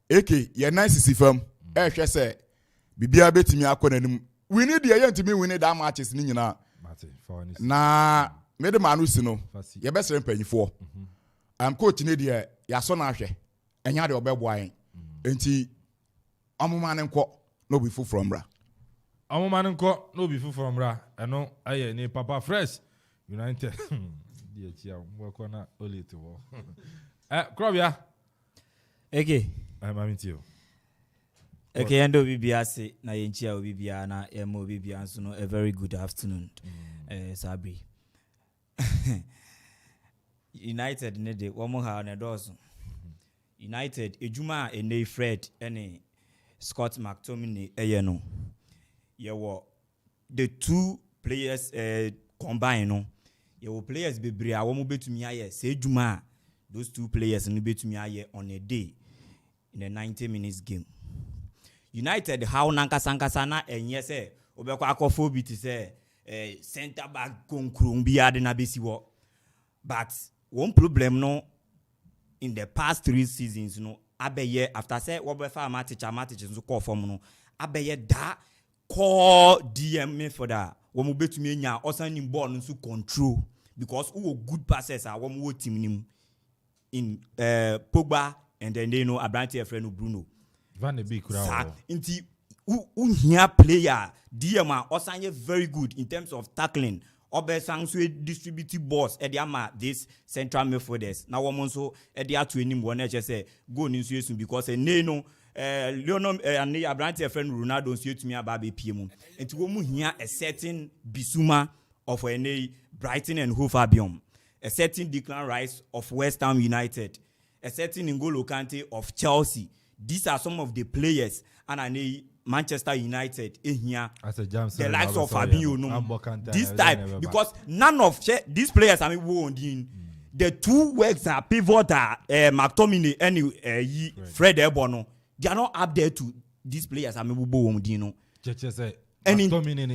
eke ye nice sifam hwe se bibia betimi akonanim we need the ntimi win that matches ni nyina na mede manu si no ye be sere mpanyifo coach ne de ya so na hwe enya de obebo ayen enti amuma ne nko no be full from bra amuma ne nko no be full from bra eno aye ni Papa Fresh United die chia mwako na olite wo Krobia eke mamintio eke endo bibia se na yenchia obibia na emo bibia nso no a very good afternoon Sabri United ne de womo ha na dozo United ejuma ene Fred ene Scott McTominay no yewo the two players combine no yewo players bebre a womo betumi aye se ejuma those two players no betumi aye on a day in a 90 minutes game United how nankasa na enye se obekwa akofo bi ti se center back konkron bi ade na besi wo but one problem no in the past 3 seasons no abeye after say wo be fa match so call form no abeye da call DM for that wo mo betumi nya osan ball no so control because who good passes are wo mo team nim in Pogba and then they know Abrante friend Bruno Van de Beek crowd inti here player DM osan very good in terms of tackling Obesan so distributive balls ama this central midfielders na woman so dia to enim won say go ni so because no Leonel and Abrante friend Ronaldo so tumi aba be pm enti wo mu hia a certain Bissouma of Brighton and Hove Albion, a certain Declan Rice of West Ham United, a certain N'Golo Kante of Chelsea. These are some of the players and Manchester United here, the likes of Fabinho, this type, because none of these players won't in the two works are pivot McTominay and Fred Ebono. They are not up there to these players. And in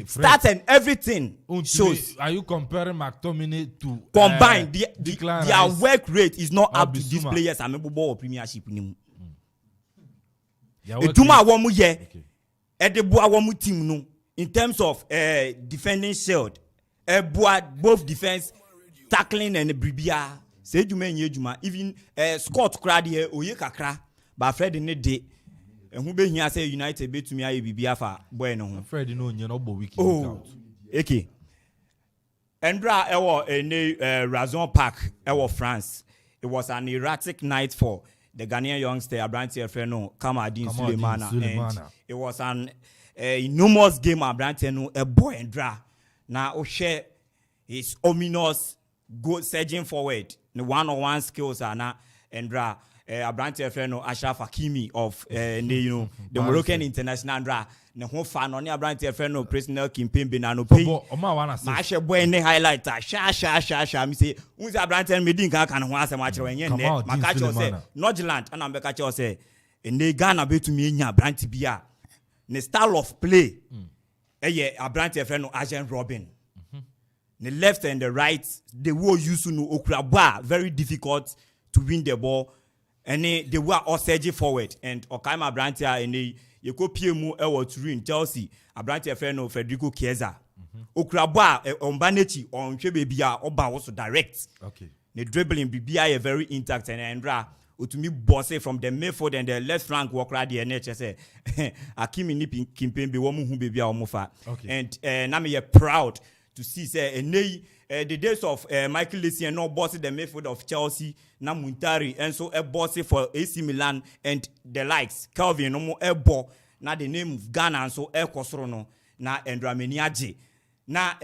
stats and everything shows. Are you comparing McTominay to combined? Their work rate is not up to these players. I'm able Premiership. In terms of defending shield, both defense, tackling and bribia. Say even Scott Crady oye kakra, but Fred in the day. And who be here say United be to me I be biafa bueno. Fred no nye no bo week out. Okay. Endra ewo Razon Park ewo France. it was an erratic night for the Ghanaian youngster Abranti Efreno Addi Sulemana, and it was an enormous game. Abranti no a boy and dra. Now share his ominous go surging forward. The one-on-one skills are now and dra. Abranti Efreno Ashraf Hakimi of the Moroccan international dra. Ne ho fa no ne Abranti Efreno personal Kimpembe na no pay. Ma she boy ne highlighter sha me say unza Abranti me din kan ho asem a kire wenye ne maka cho say Nordland ana be ka cho say ne Ghana betumi enya Abranti bia ne style of play eye Abranti Efreno Agent Robin. The left and the right they were used to no okra very difficult to win the ball and they were all surging forward and Okaima Abranti and Yeko PMU ewo turu in Chelsea Abranti Efreno Federico Chiesa Okrabwa Ombanechi on Chebebia Oba also direct. Okay. The dribbling BBI very intact and Andra Utumi bosse from the midfield and the left flank walk right the NHS Akimi Nipi Kimpembe womu hu bebia omofa. And na me proud to see say the days of Michael Essien no bossy the midfield of Chelsea na Muntari and so a bossy for AC Milan and the likes Calvin no more ebo na the name of Ghana and so e Kosoro na Endrameniaje na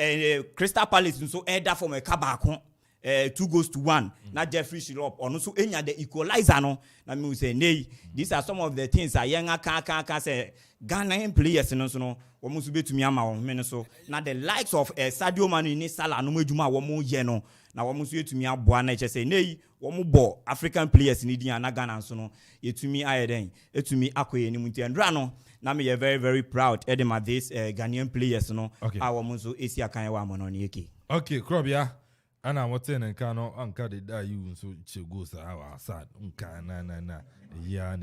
Crystal Palace so that from a kabako 2-1 na Jeffrey Shirop or no so enya the equalizer no na me say nay these are some of the things I young can say Ghanaian players no almost be to me ama on so na the likes of Sadio Mane ni Salah no medjuma wo mo ye no na wo mo so etumi aboa na say nay wo mo bo African players ni dia na Ghana so no etumi ayeden etumi akoye ni munti andra no na me very very proud edema this Ghanaian players no wo mo so esi akan wa mo no ne yake. Okay, Krobia ana woten nka no anka de da you so chego sa our sad nka na ya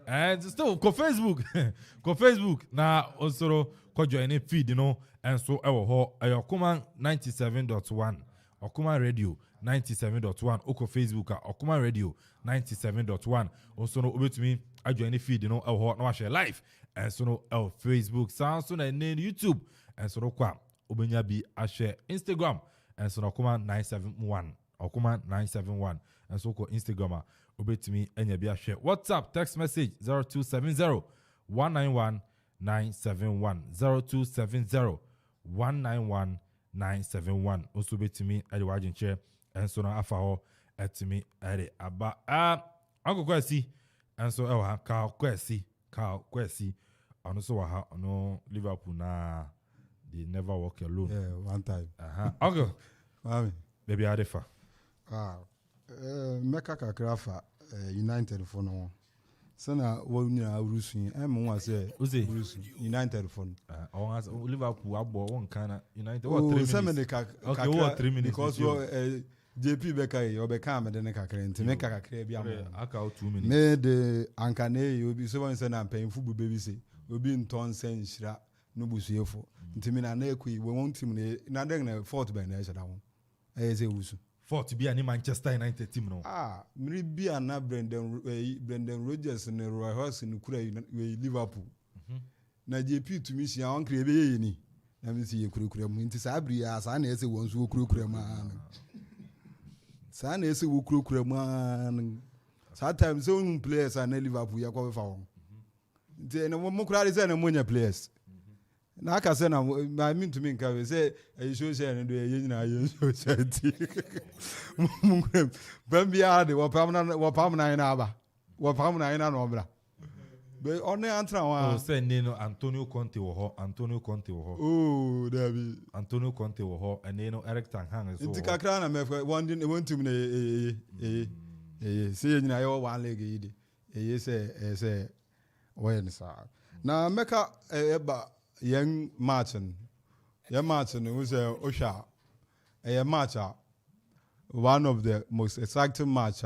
and still ko Facebook na osoro ko join feed no and so ewo ho Okoman 97.1 Okoman radio 97.1 oko Facebook Okoman radio 97.1 osoro obetumi ajoin feed no ewo ho na wa share live and so no Facebook so na YouTube and so kwa obenya bi a share Instagram and so Okoman 971 and so ko Instagram obetumi enya bia share WhatsApp text message 0270 191 971 0270 191 971 also betumi ade wagin share and so na afa ho etimi ade aba agokwasi and so ewa ka kwasi ono so wa ha no Liverpool na they never walk alone. Yeah, one time. Okay. Kwame. Baby Adefa. Meka kakrafa United for no. Sana wonya urusun wa say urusun United for. Liverpool abo won kana United what 3 minutes. Okay, what 3 minutes because JP Beka obeka me de kakra nti meka kakra bi am. Aka 2 minutes. Me de ankane obi so won say na mpanyimfu bu bebi say obi nton senhira no busuefo ntimi na na ekui we won team na den na fourth by na shada won say wusu fourth bi ani Manchester United team no mri bi ana Brendan Rodgers ne Roy Hodgson ne kura Liverpool na JP to me sia on kre be ye ni na me si ye kura mu nti sa abri ya sa na ese won so kura ma sa na ese wo kura ma sometimes some players are na Liverpool ya kwa fa won nti na mo kura dey na mo nya players na aka say na I mean to me nka we say show share no do ye nyina ye show share ti mungrem bambia de wo pam na na aba wo pam na na no bra be one antra wa say no Antonio Conte wo ho oh David Antonio Conte wo ho and no Eric Ten Hag so ti kakra na me one team na say nyina ye one leg yi de say when sa na meka eba young Martin who's Osha a match one of the most exciting match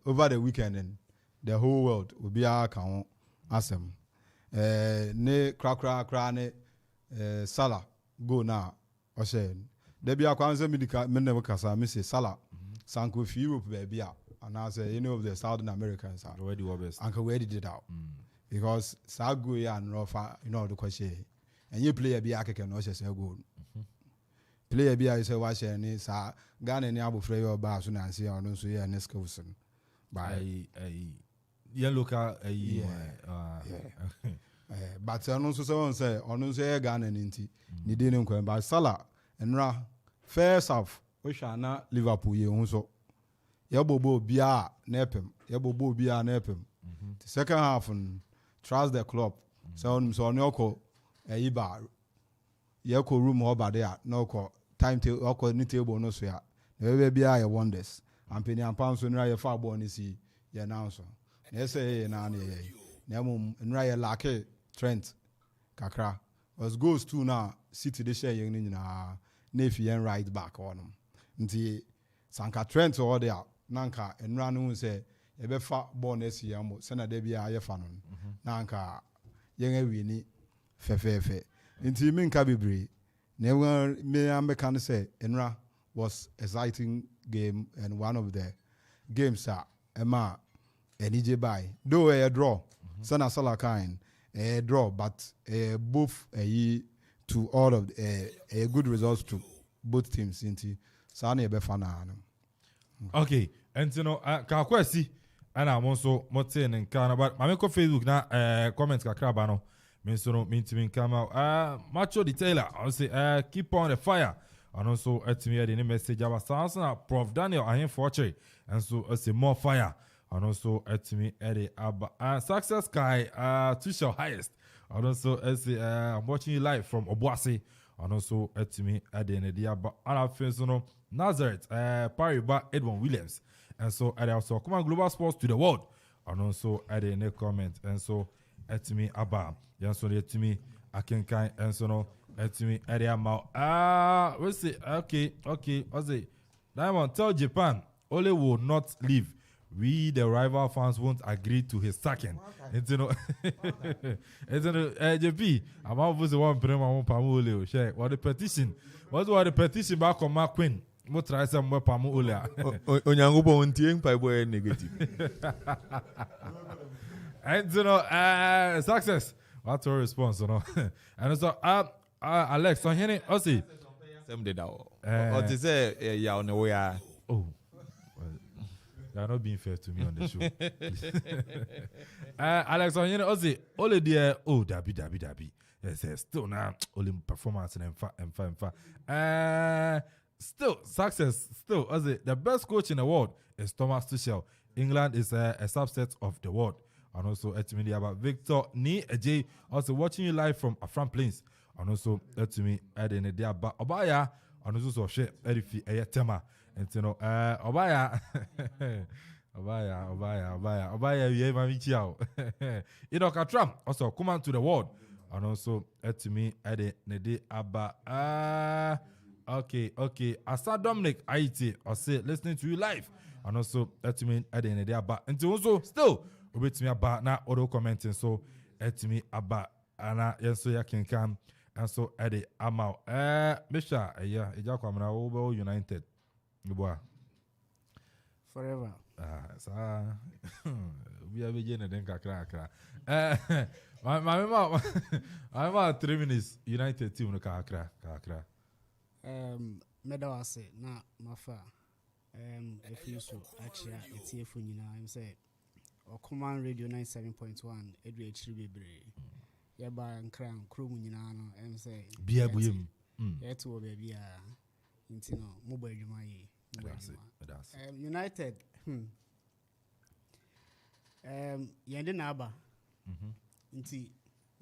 over the weekend in the whole world will be our account asem ne kra ne Salah go now Osha there be a kwanza medical men kasa me say Salah sanko fi Europe baby and I say any of the Southern Americans are already obvious uncle where did it out because Sago ya and Rafa the question and you play a be akeke no say go player bi a say wa share ni sa Ghana ni abofra yo ba so na nsi ono so ye ne skills no by local but ono so say ono so ye Ghana ni nti ni dey ne nkwan ba Salah enra first half o hwa na Liverpool ye hu so ye bobo bia na epem ye bobo bia na epem the second half trust the club so on yoko ba ye ko room ho ba there no ko time table oko ni table no so ya we bia ye wonders ampeni Amponsah nra ye fa ball ni si ye now so na say na na ye na mum nra ye lake Trent kakra was goes to na City de share yen ni na if yen right back on nti sanka Trent or there nanka nra no say e be fa ball na si yam se na de bia ye fa no nanka yen awi ni fefefe nti me nka bebre na me am can say nra was exciting game and one of the games that Emma and EJ by though a draw Sana Salah kind a draw but both a to all of a good results to both teams into Sani Befana. Okay, and you know ka kwesi ana mo so moten nka but ma me ko Facebook na comment kakra ba no me so no me ntimi nka ma Macho Detailer I say keep on the fire. And also, at me, the message about Sansa, Prof. Daniel, I am fortunate, and so I say more fire. And also, at me, Eddie, Success Guy, Tushel highest. And also, I say, I'm watching you live from Obuasi. And also, at me, Eddie, and the Abba, and Nazareth, Pariba, Edwin Williams. And so, Eddie also, come on, Global Sports to the world. And also, Eddie, in a comment. And so, at me, Abba, and so, at me, I can kind, and so, no. To me, area we'll say, okay. I'll say, Diamond, tell Japan, Ole will not leave. We, the rival fans, won't agree to his sacking. And you know, JP, I'm always the one prema on Pamu share. What the petition? What the petition back on Mark Quinn? What try some more Pamu Ole? Onyangubo untieng by boy negative. And you know, success. What's your response? You know, and so, Alex, on here, I see. Some did out. Or to say, yeah, on the way. Oh, you're not being fair to me on the show. Alex, on here, I see. All the dear, Dabby. Yes, still now, only performance and fa. Still, success, still, I see. The best coach in the world is Thomas Tuchel. England is a subset of the world. And also, to me, about Victor Ni Ajay, also watching you live from Afram Plains. And also, to me, adding a day about Obaya, and also so share Edifi a tema. And you know, Obaya, you have my child. You know, Katram also come on to the world. And also, to me, adding a day about okay. Asa Dominic IT, or say listening to you live. And also, to me, adding a day about, and also, still. Wait me about now auto commenting so to me about and yes so ya can come and so Eddie I'm out Misha yeah Kwame na over United boy forever so we are beginning then kakra my 3 minutes United team no kakra medawase na mafa if you so actually it's here for you now I'm saying Okoman Radio 97.1 Addi Bebre. Yaba and crown crew munano and say Bia Buyum. Eto baby intino mobile jumaye. United. Yende naba. Inti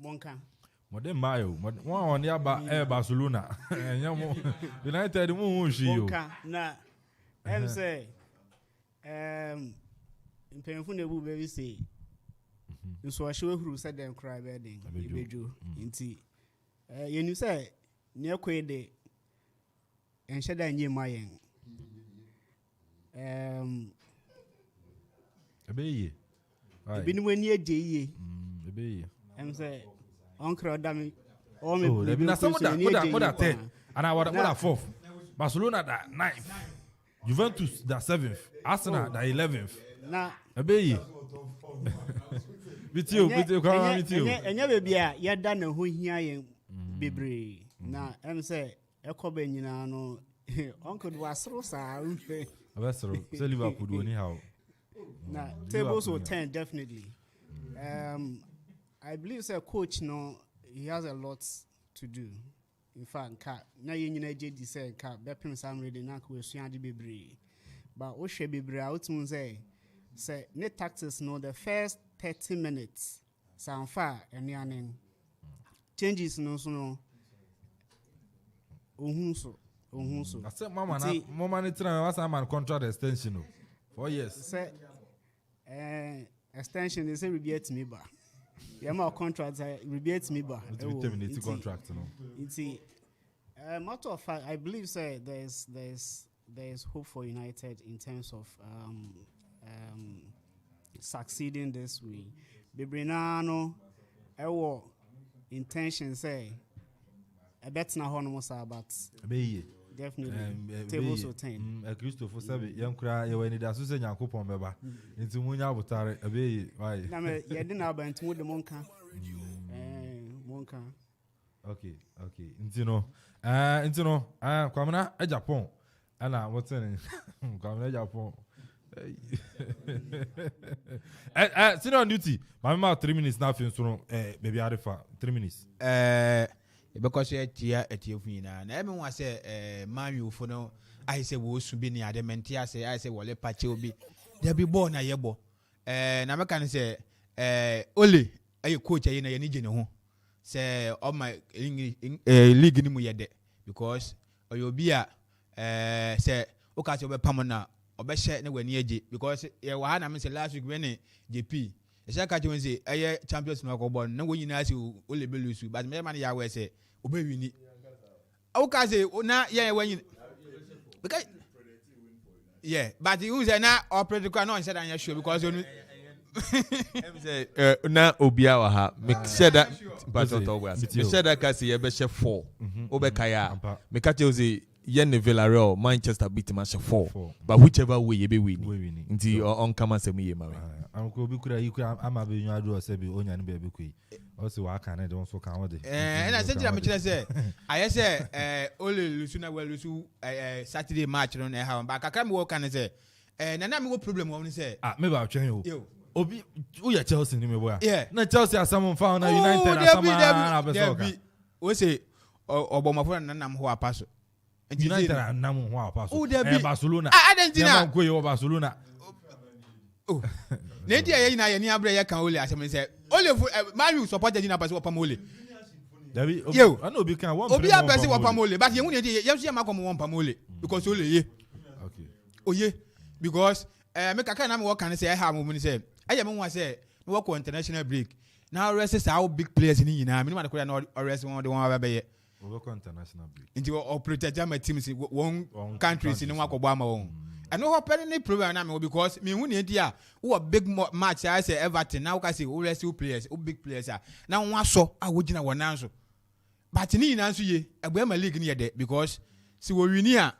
Monka. Modern Mayo, one on Yaba Barcelona. United Monka na say in painful nebu baby say so I show who said them cry bedding beju inti you say near kwede and shada nye mayen ebeye binu weni eje ebeye say uncle dami all me na some that third and I what fourth Barcelona that 9th Juventus that 7th Arsenal that 11th na ebeye with you enya baby a yada na ho hia yen bebre na say ekobe nyina no uncle wasro sa Abesro say Liverpool do anyhow. Nah, tables will turn definitely. I believe say coach no he has a lot to do. In fact, na yenyina JD say bepim sam ready na ko esuade bebre. But o hwe bebre out mun say net tactics no the first 30 minutes sanfa enianen changes no so no ohun so I said mama ni try was a man contract extension no 4 years say extension they say rebate me ba my contract rebate me ba terminate contract no matter of fact I believe say there's hope for United in terms of succeeding this way. Bibrinano ewo intention say a bet na hono mo sa but definitely tables will turn. Christopher sabe yam kra ye wani da so se Yakopon beba nti munya abotare abeye why na me ye de na ba nti mo de monka monka okay nti no Kwame na Japan ana wotene Kwame na Japan sit on duty. My 3 minutes now. Baby, I 3 minutes. Because etia fina. Na me wan say man you for no. I say wo su bi ni ade menti I say wole pache obi. There be ball na yebo. Na me kan say Ole ayi coach ayi na ye ni je ne ho. Say all my league ni mu yede because oyobi a say o ka se obepam na obehye ne wani age because ye wa ha na me say last week when JP e say ka che when say aye champions no ko born na wo nyina say o le belusu but me man ya we say obe wini o ka say na ye wani because yeah but you say na operate ko na say dan ya show because you say na obia wa ha me share that but me share that ka say ye be share 4 obekaya me ka che say yen Villarreal Manchester beat Manchester 4 but whichever way you be winning nti on come say me ye mawe anko bi kura yi kura ama be nyu adu ose bi onya ne be kui o se wa kan ne don so kan wo de na say tira me kire say aye say ole lusu na we lusu Saturday match no na ha ba kakra me wo kan say na me wo problem wo ni say me ba twen yo obi wo ya Chelsea ni me boya na Chelsea asam fa na United asam na be so ka wo say obomafo na nam ho apaso United and Namu Paso. Barcelona. Argentina. Barcelona. Oh. Neti aye na ye ni abre ye kan ole asem say. Ole Mario supported in Paso Pamole. David. Yo. I know be kan one. Obi abese wo Pamole, but ye hu neti ye so ma kom one Pamole because ole ye. Okay. Oye because me kaka na me wo kan say I have mo ni say. Aye me wan say me work on international break. Now rest say how big players ni nyina. Me no ma ko na rest one the one be ye. We go international break. Into operator German teams in one countries in one Obama one. I know how any program now because me who India who a big match I say Everton now can say who rescue players, who big players are now one so I would na one answer. But ni answer ye a my league near there because see we win here.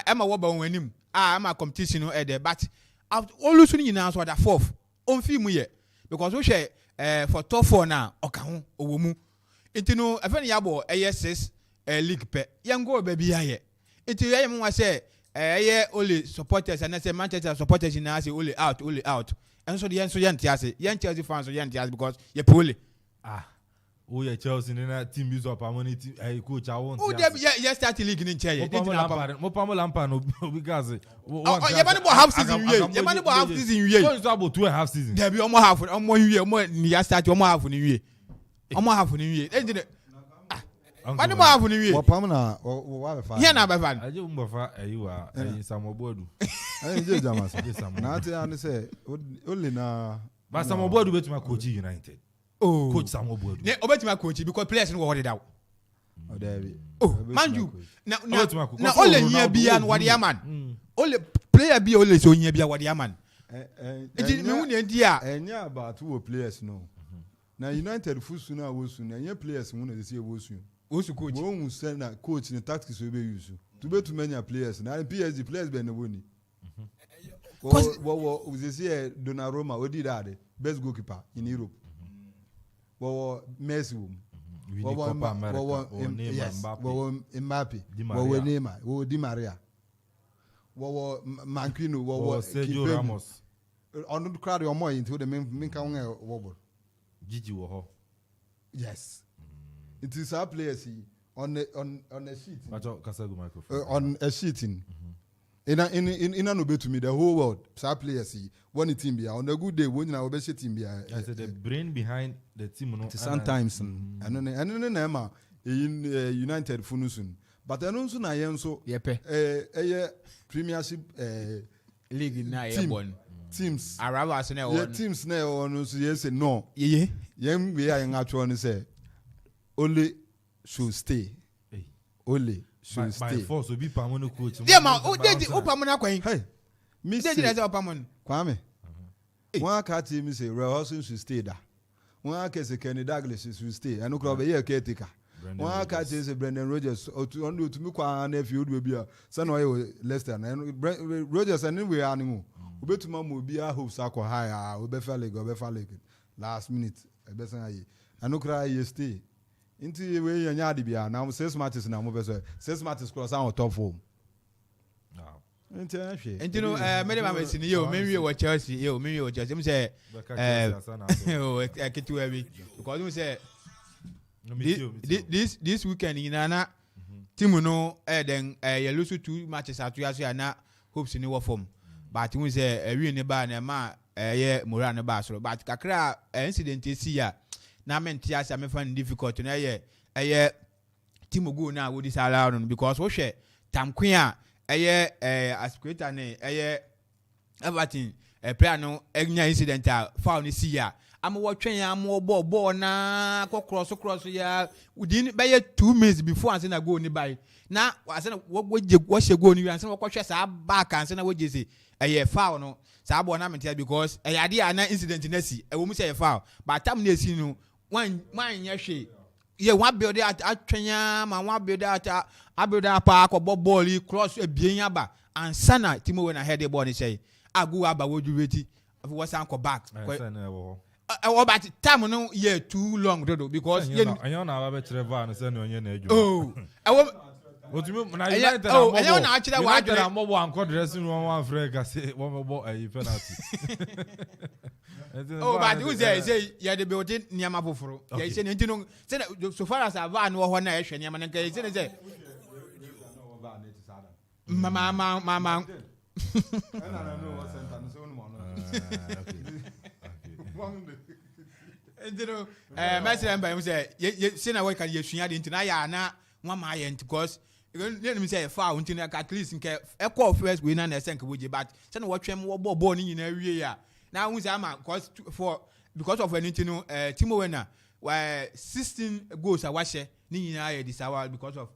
Emma Wobber win him. I'm a competition there, but I've always seen answer that fourth on film ye because we share for top 4 now okay owomu. Iti no afeni yabo AS6 league pe yango baby aye iti ye mo say ye only supporters and say Manchester supporters na say only out and so the yen Chelsea fans so yen Chelsea because ye pole oh yeah Chelsea na team use up amoni coach I want ye start league ni chair mo pamo lampa no because ye bani bo half season wie so about 2.5 season there be almost half wie mo ni ya start almost half ni wie omo half ni wie ejide wani mo half ni wie wopam na wa be fa here na be fa aje mo fa ayiwa samobodu je jama na ati an say only na ba samobodu betuma coach United coach samobodu ne obetima coach because players no worried out man you na ole nya bia no wade yaman ole player bia ole so nya bia wade yaman ejide me hu ne dia enya about two players no na United fusu na wosu na nya players mu na dey say wosu coach wo say na coach ni tactics we be use to be too many players na PSG players be na woni wo we say Donnarumma we did that best goalkeeper in Europe wo Messi Copa America, Mbappe, Neymar, Di Maria, Manquino, Sergio Ramos. On the crowd your more into the main wobble. Gigi Woho. Yes. It is our players on a sheet. On a sheeting. In an obey to me, the whole world, our players one team be on a good day, when our best team be. I said the brain behind the team. Sometimes, and then Emma in United Funusun. But I know soon I am so, a Premiership League in teams. Teams now on yes and no. Young we are in actually say only should stay. Only should stay. By force will be permanent coach. Yeah, man. Oh, they Opamona Queen. Hey, Miss Opamon. Kwame. One cat team say Rosen should stay there. One case Kenny Douglas should stay. And no club a year caretaker. One cat is Brendan Rodgers or to me nephew will be a son of Leicester and Rodgers and we are animal. We bet mom will be a hope Sako high, we be falling last minute. I bet I no cry you stay. Into the way and Yadibia now 6 matches now move 6 matches cross our top form. And you know, many members in you, maybe you were Chelsea, you, maybe you were Chelsea. You say, I get too heavy because you say this weekend in Nana, Timuno, then you lose 2 matches at Yasana, hopes in your form. But you say a real bar and a ma, Morana Basro, but Kakra incident is here. Now, Mentias, I'm finding difficult to know. A year Timugu now would this allow because what she Tam Queen, a year as great and a year everything, a piano, egna incidental found this year. I'm watching a more ball na cross ya within by 2 minutes before I send a go nearby. Now, I said, what would you wash your go? You answer what questions are back and send what you say. A year foul no. Sabo na mentia because a idea an incident in Nessie. A woman say a foul, but time they see no one yashi. Yeah, one build at Tranyam and one build at Abuda Park or Bob Bolly cross a Bianyaba and Sana Timo when I heard the body say, I go about would you ready of what's uncle back. About time no year too long because I don't know about Trevor and send on your oh, what do you mean? I don't actually watch I'm mobile and called dressing one friend. I say, one more a penalty. Oh, but who say, yeah, the building near Mapofro. Yeah, you say, so far as I've had no one nation, Yaman, and say, Mamma, I don't know what sentence Master, I say, you see, I work at your shinad into Nayana, 1 million because. Let me say, foul until at least in a call first winner and a second with you, but send what him were born in every year. Now, who's Ama because of anything, Timo Wenner, where 16 goals are washed, Nina this hour because of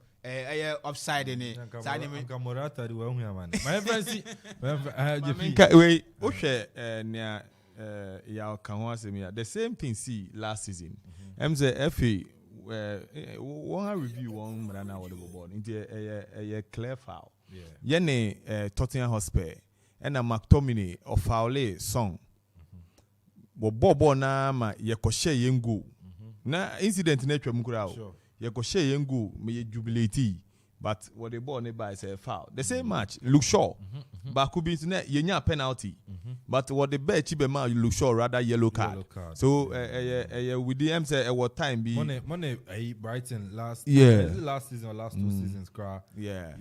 offside in it. Camorata, my friend, wait, Oshe, near Yao Kanwasemia, the same thing, see last season. MZFA. One review one Marana whatever board into a clear foul. Yene Tottenham Hotspur and a McTominay of Foule song. Bobo na ma yekoshe yengu. Na incident nature mkurao. Yekoshe yengu me jubilate. But what the ball nearby is a foul. The same match, look sure. But could be yenya penalty. But what the bet chibema look sure rather yellow card. So with the M say what time be money Brighton last last season or last 2 seasons cry. Yeah.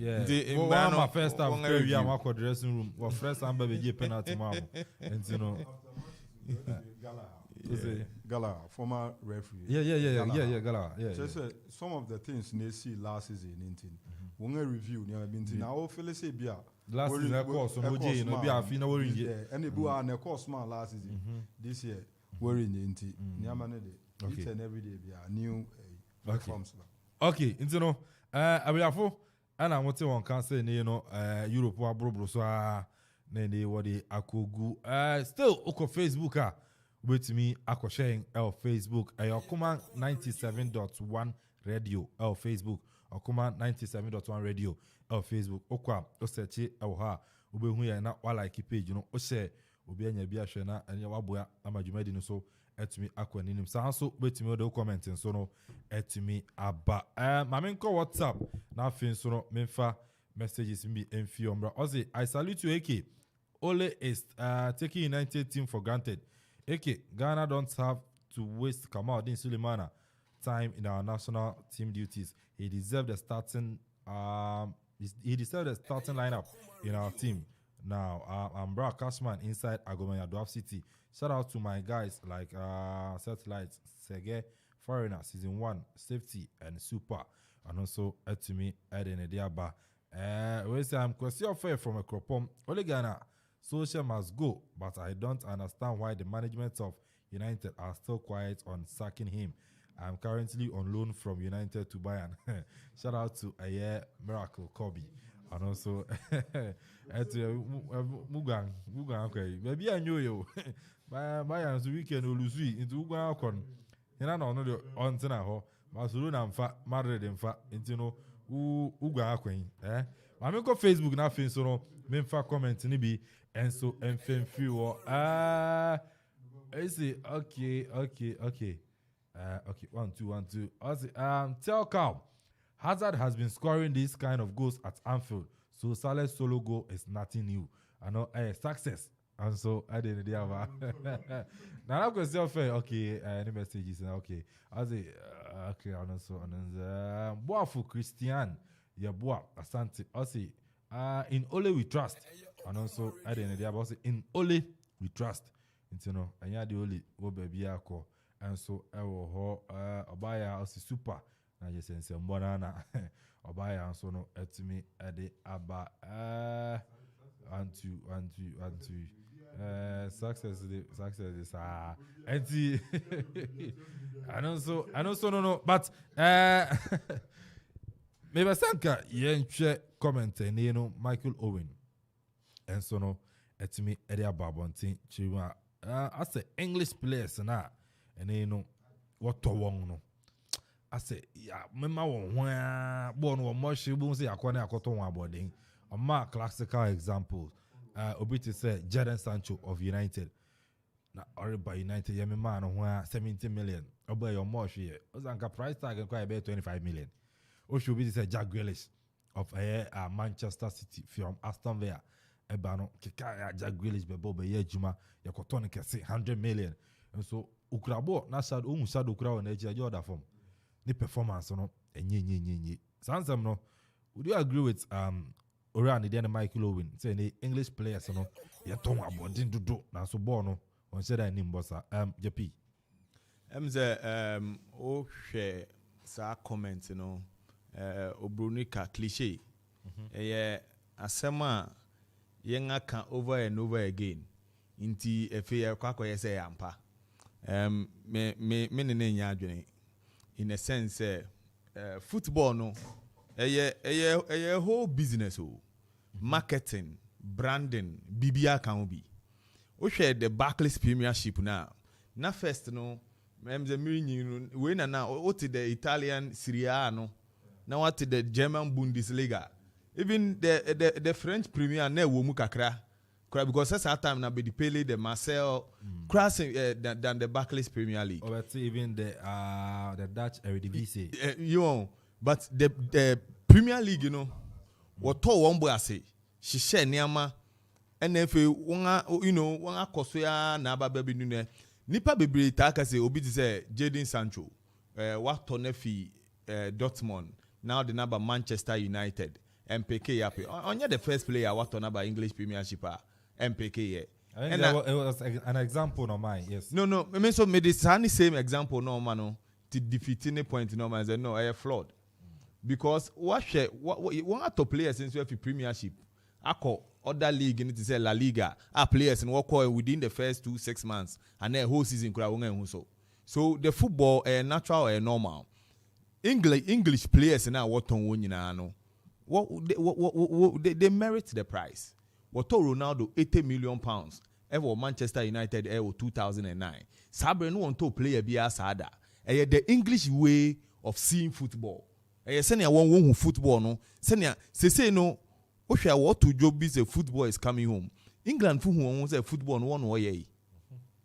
One of my first time we are walk dressing room. Well first time baby penalty mama. And you know Gala, former referee. Yeah, Gala. Yeah. Just some of the things they see last season in when I review, you know, been now Phyllis Bia. Last season, of course, no J, no Bia, Fina worrying. Yeah, and it blew on a course man last season. This year, worrying the Niamanade. Each and every day, Bia, new reforms. Okay, into no, I will have and I want to one can say, you know, Europe, bro, so Nene, what the Akogu. Still, Oko Facebook, with me, Ako sharing our Facebook, Okoman 97.1 radio, our Facebook, Okoman 97.1 radio, our Facebook, Okwa, Osechi, Oha, Ubehuya, na wala page, you know, Ose, obi anya bi ahwe na enya waboa amadwumadi no so etumi akwa ninim sa so betumi o de comment nso no etumi aba mamenko WhatsApp na afin so no memfa messages me emfi ombra ozi I salute you AK Ole is taking United team for granted. AK Ghana don't have to waste Kamaldeen Sulemana time in our national team duties. He deserved the starting lineup in our team. Now I'm Brad Cashman inside Agomaya Dwarf City. Shout out to my guys like Satellites, Sege, Foreigner, Season 1, Safety, and Super. And also to me, Eden Ediaba. We say I'm question fair from a Kropom. Ole Ghana, social must go, but I don't understand why the management of United are still quiet on sacking him. I'm currently on loan from United to Bayern. Shout out to Miracle Kobe. And also, Mugang, okay. Maybe I know you. Bayern's weekend will lose into Ugan. And I don't know the Ontena ho. Barcelona and fat, Madrid and fat, into no Ugan Queen. I'm going to Facebook now, so no, Memfa comment nibi, and so, and few. I see, okay. Okay, 1, 2. Tell Cal, Hazard has been scoring these kind of goals at Anfield, so Salah's solo goal is nothing new. I know success, and so I didn't have. Now I'm going to say, okay, any messages? Okay, I say, okay, and so boa for Christian, yeah, boa, asante. I say, in Ole we trust, and also I didn't have. I say, in Ole we trust, you know, and yeah, the Ole wo baby ako. And so I will Obaya also super. I just say Mbonana Obaya and so no to me at the Abba and two success is anti and also no but maybe Sanka yenche comment and Michael Owen and so no to me at the Abba Bontin Chima as a English players na. And you know what to wong no. I say, yeah, mema won born one more she won't say akwane akoto one boarding. A more classical examples. Obiti said Jadon Sancho of United. Now already by United, yeah, man on 70 million. Oba your more she Ozanka price tag and quite about 25 million. Oshubiti said Jack Grealish of Manchester City from Aston Villa. Ebano kika Jack Grealish be bobe ye juma yakotoni kese 100 million. And so Ukrabo na shadow ukra na eji ajoda form. Ni performance no enye. Sansam no. Would you agree with Orion the Michael Owen say the English players no ye ton abodin dodo na so ball no on say that nim bossa JP. Say o hwe sa comment no obrunika cliché. Asema yen aka over and over again. Inti efe kwakoye say ampa. Me in a sense football no a whole business marketing branding bibia can be o share the Barclays Premiership now na first no we na what the Italian Serie A no now what the German Bundesliga even the French Premier na wo mu kakra because that's our time now be the Pele, the Marcel, crossing than the Barclays Premier League. Or let's say even the Dutch Eredivisie. You know, but the Premier League, you know, what to one boy say, she share niama, and if you know, wanga kosoya na ba baby nune, nipa bebre taka say obi say Jadon Sancho, what to nefi Dortmund, now the number Manchester United, MPK yapi. Only the first player what to number English Premiership. MPK, yeah. And it was an example, no mine, yes. No. I mean, so made the same example, no man, to defeating a point, no man. Said no, I have flawed because what top players since we have a Premiership, other league in it is La Liga, our players and work within the first 6 months and then whole season so the football natural and normal. English players now what on win no. What they merit the price. What to Ronaldo £80 million ever Manchester United ever 2009. Sabre no want to play a bia sada. The English way of seeing football. Senior one football no. Senior say no. What to job is a football is coming home. England fu hu say football no one wo ye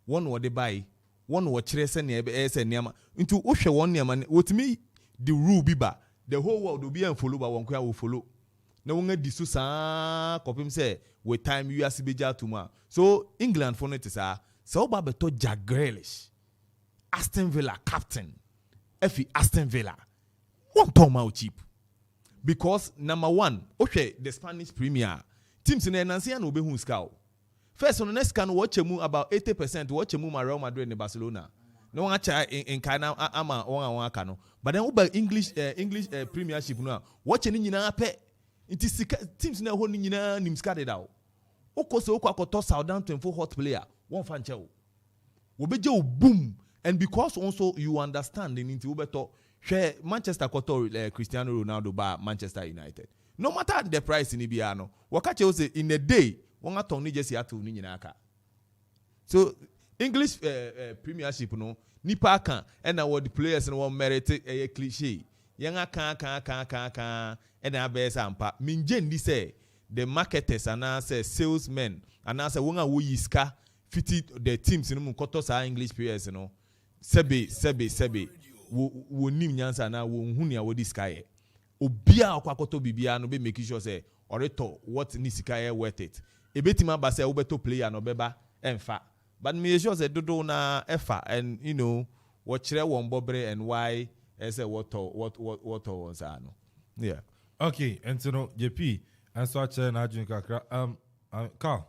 one wo de buy one wo kire se ne e se niam into wo hwe one niam wotimi the rule bi ba the whole world will be and follow ba won kwa wo follow na won adi so saa kopim say with time you asibeja tuma so England for it so ba beto Jack Grealish Aston Villa captain Effie Aston Villa one talk out cheap because number one okay the Spanish Premier teams in Nancy and obehu scout first on the next can watch mu about 80% watch mu Real Madrid and Barcelona no one in kana ama one kano but then over English Premiership no watch ni nyina pe it is teams na ho ni nyina nim scattered out okoso okwakoto Southampton for hot player one fan che wo beje boom and because also you understand into obeto share Manchester koto Cristiano Ronaldo by Manchester United no matter the price in Ibia no wakache o say in a day one aton ni jersey atu ni nyina aka so English Premiership no nipa kan and what the players no one merit a cliche yanga kan and abes ampa minje ndi say the marketers and say salesmen and say wonga wo yiska fiti the teams no koto sa English players no sebe wo nim nyansa na wo hu ne a wo diskaye obia akwakoto bibia no be make sure say oreto what ni sikaye worth it ebetima ba say wo beto player no beba emfa but me sure say dodo na efa and you know what chire won bobre and why say what was ano yeah okay and so no JP and so ache na adwin kakra Carl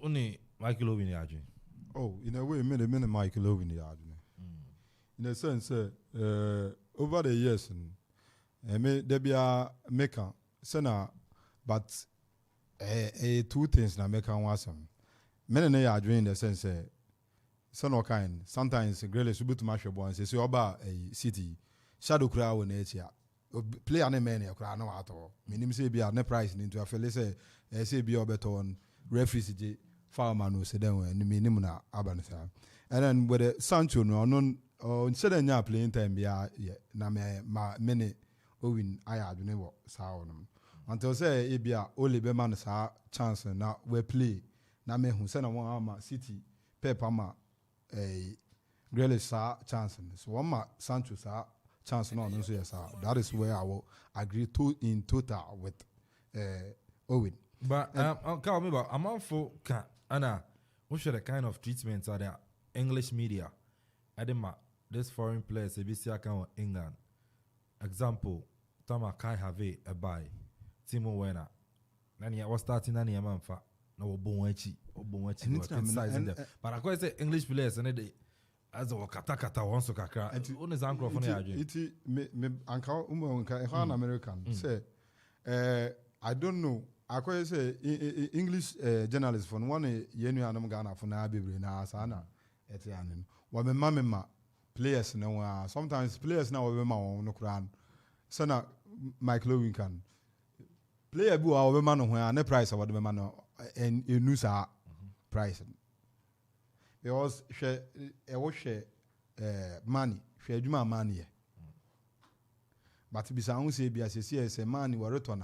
only Michael Owen adwin oh in a way me Michael Owen adwin in a sense over the years me there be a maker sana but two things na make one awesome many na ya adwin in the sense no kind sometimes Grealish will to match your boy and say oba City shadow crowd when it's here player na man ya crowd no at all minim say be na price into afele say be obeton referee je farmer no say then when minim na abanisa and then with the Sancho no instead of nya playing time be na many Owen aya adwin wo saa onum until say e bia only be man sa chance na we play na me hu say na won ama City Pep ama Grealish sa chance so one ma Sancho sa chance no so yes that is where I will agree to in total with Owen but Carl me I'm on for Anna what should the kind of treatments are there English media adema this foreign players ABC account England example Tama Kai have a buy Timo Werner nani was starting nani amanfa na obonwachi but I say English players and they as a kata once kakra on is anchor for it me anka an American say I don't know I quite say English journalist from one yenu anam Ghana for na bebre na sana etianin wa me mama players no sometimes players now we ma no kran sana Michael Owen can player bu a we ma no ho na price award be ma no and you know sa price because share money share adwuma money but bisa hu say bia say money we return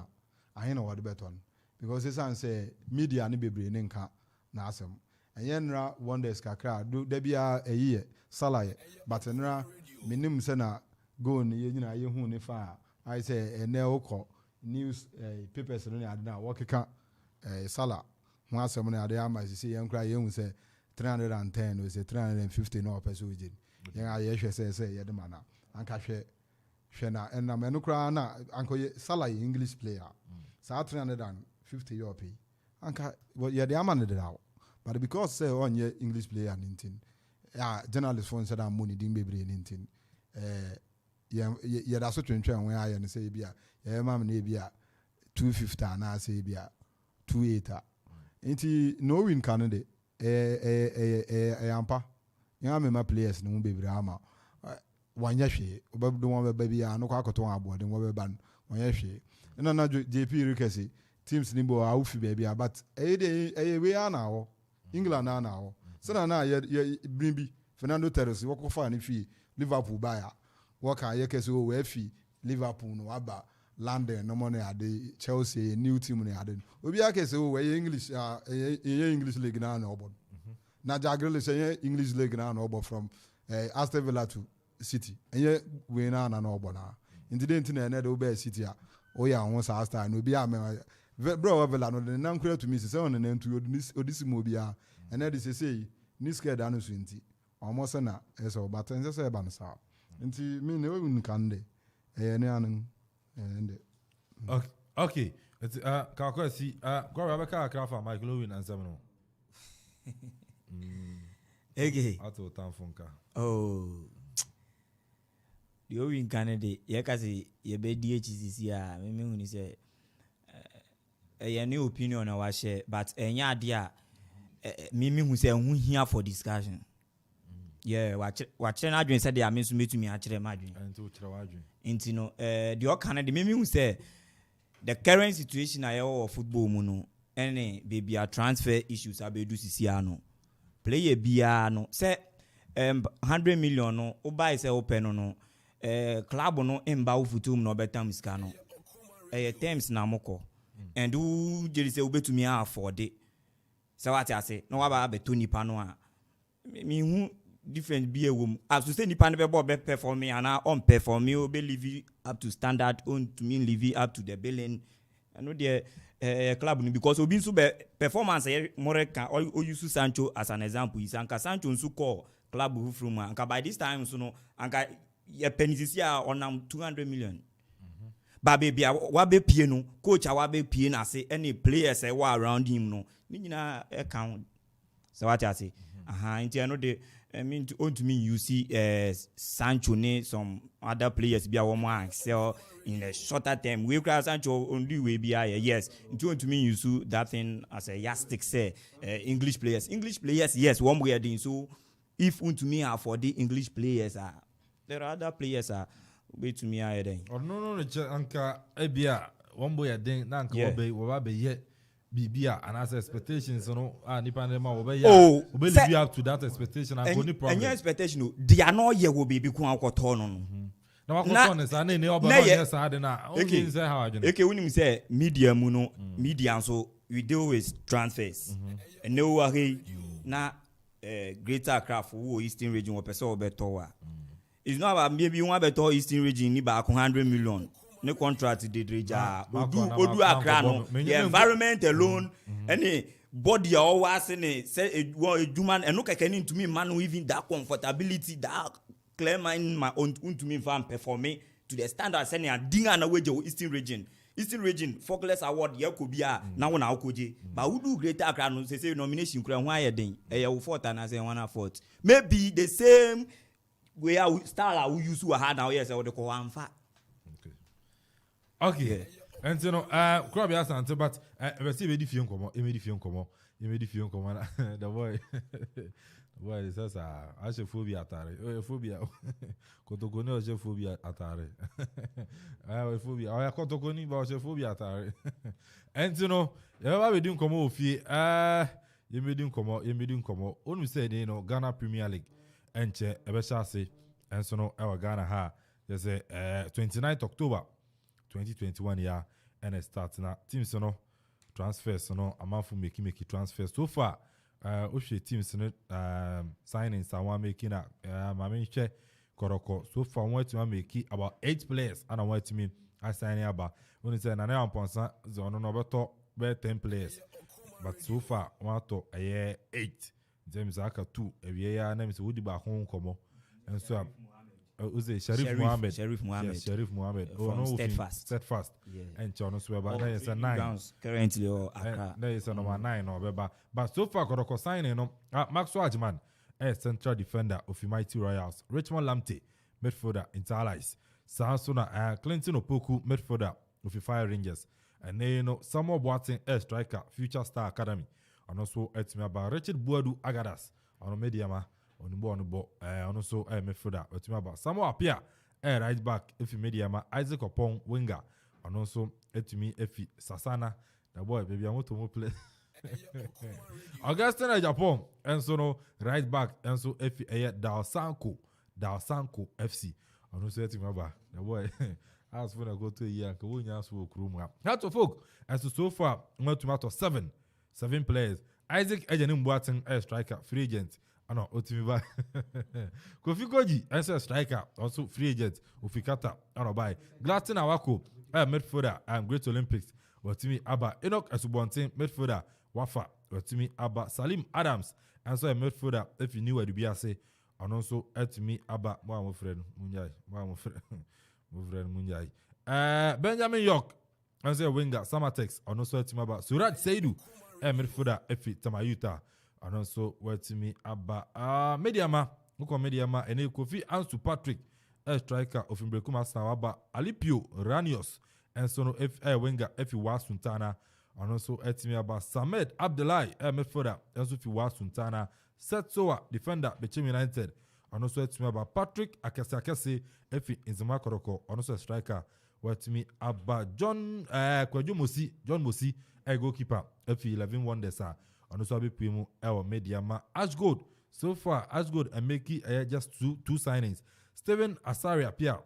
ahena we beton because say say media ne bebre ne nka na asem enyenra wonders kakra do da bia eyi salaye but nra minim say na go ne yina ye hu ne fa I say ene okọ news papers no ade na workeka sala ho asem no ade ama say yen kra yen say 310 we say 350 no person we yen aye hwe say ye de mana anka hwe na enna me no kra na anko sala English player sa 350 yo pay anka ye de ama ne de now but because say on ye English player nintin journalist phone say that money din bebre nintin yeah that's what twentwen when I say bia yeah mam na bia 250 na say bia 28 enti no win kan de ampa ya me ma players no bebre ama wanya hwe obabu won be bia no kwa akoto abode wo be ban wanya hwe na JP Rikesi teams ni bo awufi bia but we na wo England na wo so na ye brimbi Fernando Torres wo ko fa ni fi Liverpool baya waka yeke so we fi Liverpool no aba London no money ade Chelsea new team ne ade obi ake say we English English league na no obo na Jagrele say English league na no obo from Aston Villa to City enye we na no obo na incident na ene de obe City a o ya won sa star no bi a me bro Villa no de nan kura to me say on na ntu odisimo bi a ene de say ni scared anu so nti almost na eso but ense say ba no sa nti me ne we kan de ne anu Okay. It's Kakwa see Gwa Rebecca Krafa Mike Lewin and Semino. Okay. Ato Tanfunka. Oh. The Owen Canada, Yakasi, ye be DHCC, me say a new opinion I was share, but a idea Mimi who say who here for discussion. Yeah, watching Adrian said they are meant to meet me actually imagine. And no the Canada Mimi who say the current situation I of football mono any baby are transfer issues I be do CCano. Play a biano say 100 million no buy say open no club no emba futum no better miskano. Terms na moko. And who just say obe to me afford it. So what I say no about be Tony Panoa. Me who different be a woman. As to say nipa ne be perform me and on perform me be live up to standard on to mean live up to the billing. I know the club because obi so be performance more can or use Sancho as an example. Is anka Sancho nso call club who from anka by this time so no anka ye penisi on 200 million. But baby wa be pie no coach wa be pie na say any players e wa around him no. Ni nyina account. So what I say? Inti I know the I mean to me you see Sancho ne some other players be a woman sell in a shorter term. We cry Sancho only way be yes. To me you see that thing as a yardstick say English players yes one way doing so if to me are for the English players there are other players way to me are then. Oh no anka ebia one boy den na anka wo be ye Bibia and as expectations, nipa nema we live up to that expectation and only problem. And your expectation, they are not here will be because of no. Now what is an any other yes I na. Okay, say how I okay, when you say media muno, media so we deal with transfers. And no worry na greater craft who Eastern region or person better. It's not about maybe one better Eastern region ni ba 100 million. No contract did reja odu akra no the environment alone any body always say a human and no can to me man even that comfortability that clear mind my own to me fan performing to the standard sending a ding and away Eastern region Focus Award yakobia na wona okoje but who do greater akra no say nomination kura ho ayeden e ye wo fourth and say one fourth maybe the same way I style we use to had now yes I would call amfa. Okay. And you know, crab ya sante, but we see we di fion komo, e me di fion komo. The boy is as a phobia atare. Phobia. Kotokoni o phobia atare. Phobia. O ya kotokoni ba o phobia atare. And you know, ya we din komo ofie. Ye me din komo. Onu say dey no Ghana Premier League. Enche e be sha say. And so no e Ghana ha. They say 29th October 2021 year and it starts now. Teams transfers amanfo make transfers so far. Oshe teams signings someone making mame che koroko so far want to make about 8 players and I want to me I sign about when say na Amponsah zono no beto be 10 players but so far want to 8 James aka 2 e ya na me se wodi ba ho nkomo and so Sharif Mohammed. Oh, no, steadfast. Yeah. And Chono Sweba. There is a 9. Currently, or Accra. There is a number 9 or Beba. But so far, Koroko signing Maxwell Ajman, a central defender of the Mighty Royals. Richmond Lamptey, midfielder, Interallies. Sahansona, Clinton Opoku, midfielder of the Fire Rangers. And then Samuel Boateng, a striker, Future Star Academy. And also, it's me about Richard Buadu Agadas. On Mediama. On the ball, and also midfielder. About Samuel Apia, right back. If you mediama Isaac Opong winger, and also to me if Sasana, the boy baby I want to play. Augustine Japan, and so no right back, and so if Dao Sanko FC, and also to me about the boy as when I go to a year, I go to Kruma. Not to folk, as so far, not to matter 7 players. Isaac Ejanim Watson, a striker, free agent. Ano Otimiba. Kofi Koji, as a striker, also free agent. Ufikata, ano by. Gladson Awako, a midfielder, and Great Olympics. Watimi Abba, Enoch Asubontin, midfielder, Wafa, Watimi Abba, Salim Adams, and so a midfielder, if you knew what to be, I say, and also Etimi Abba, my friend, Munjai, my friend Munjai. Benjamin York, and so a winger, Samatex, and also Etimi Abba, Suraj Seidu, a midfielder, Efi Tamayuta, and also Watimi Abba, Mediama, Muko Mediama, and Kofi Ansu Patrick, a striker of Imbrekuma Snawaba, Alipio, Ranios, and so no winger if you was Suntana, and also Etimi Abba Samed Abdullahi midfielder, and so if you was Suntana, Setsoa defender Bechem United, and also Etimi Abba Patrick Akese if he is Makoroko, and also a striker. Etimi Abba John Mosi, a goalkeeper if he 11 wonders are, and also Abi Pimu our Mediama Ashgold. So far Ashgold and Meki just two signings. Steven Asari appear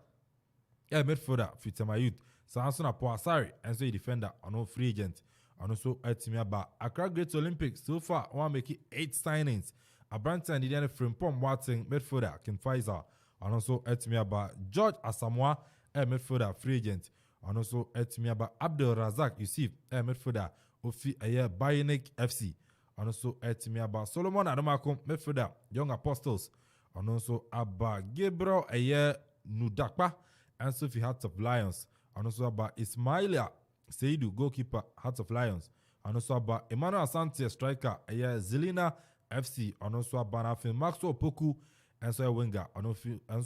a midfielder for Youth. Samson Apoasari and so a defender on no free agent. And also Etimi Abba Accra Great Olympics. So far, one making 8 signings. A Branton Indiana Frimpom Watson midfielder Ken Pfizer. And also Etimi Abba George Asamoah a midfielder free agent. And also Etimi Abba Abdul Razak Yusuf a midfielder Ofi a Bionic FC. And also Etimi Abba Solomon Adomako midfielder Young Apostles. And also Abba Gabriel a Nudakpa and Sophie Hearts of Lions. And also about Ismailia Seidu, goalkeeper, Hearts of Lions. And also about Emmanuel Asante, striker, Zelina FC. And also about Nafin Maxwell Poku, and so a winger, and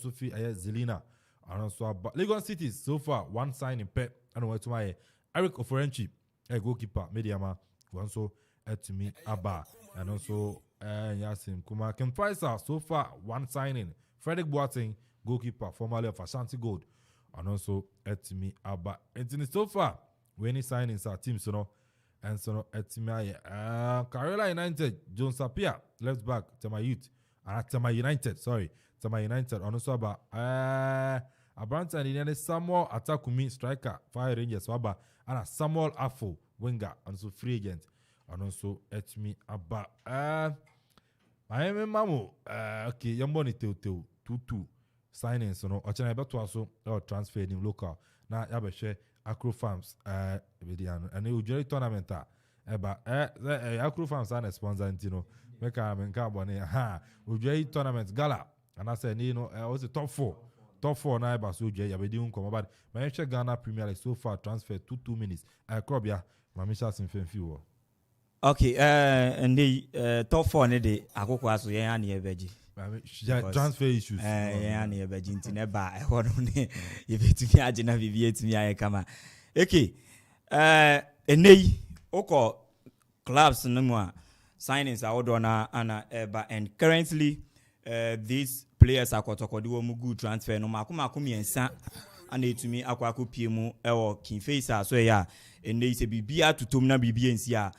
Sophie Zelina. And also about Legon Cities, so far, 1 signing pet. And what's my Eric Oforenchi, a goalkeeper, Mediama, who also to me Abba. And also Yasim Kuma Ken Pfizer, so far, 1 signing. Frederick Boateng, goalkeeper, formerly of Ashanti Gold. And also Etimi Abba. And so far, when any signings are teams, and so Etimi Carolina United, John Sapia, left back, Tema Youth, and Tema United, Tema United, and also about Abranton Indiana Samuel Atakumi, striker, Fire Rangers, Waba, and Samuel Afo, winger, and so free agent, and also Etimi Abba. I am a mamu, okay, Yamboni Teu 2-2. Signings, Ochana beto also transfer in local. Na yabe share Acro Farms, and you usually tournament. Acro Farms are a sponsor, make a menka ha. Usually tournament gala, and I said, I was the top 4 na ba so je yabe di unko but my Ghana Premier League so far transfer 2 minutes. Krobia, Mamisha Sinfenfi. Okay, and the top 4 ne de akoko aso yen ani ebeji. Transfer issues. Yeah, near Virginia nearby. I want to if it's Agina Viviet me, I come. Okay, and they Oko clubs no more signings are order and currently these players are Kotokodu good transfer no Makumi and San and they to me Aquaku Piemu or King Facer so yeah, and they say Bibia to Tumna BBNC.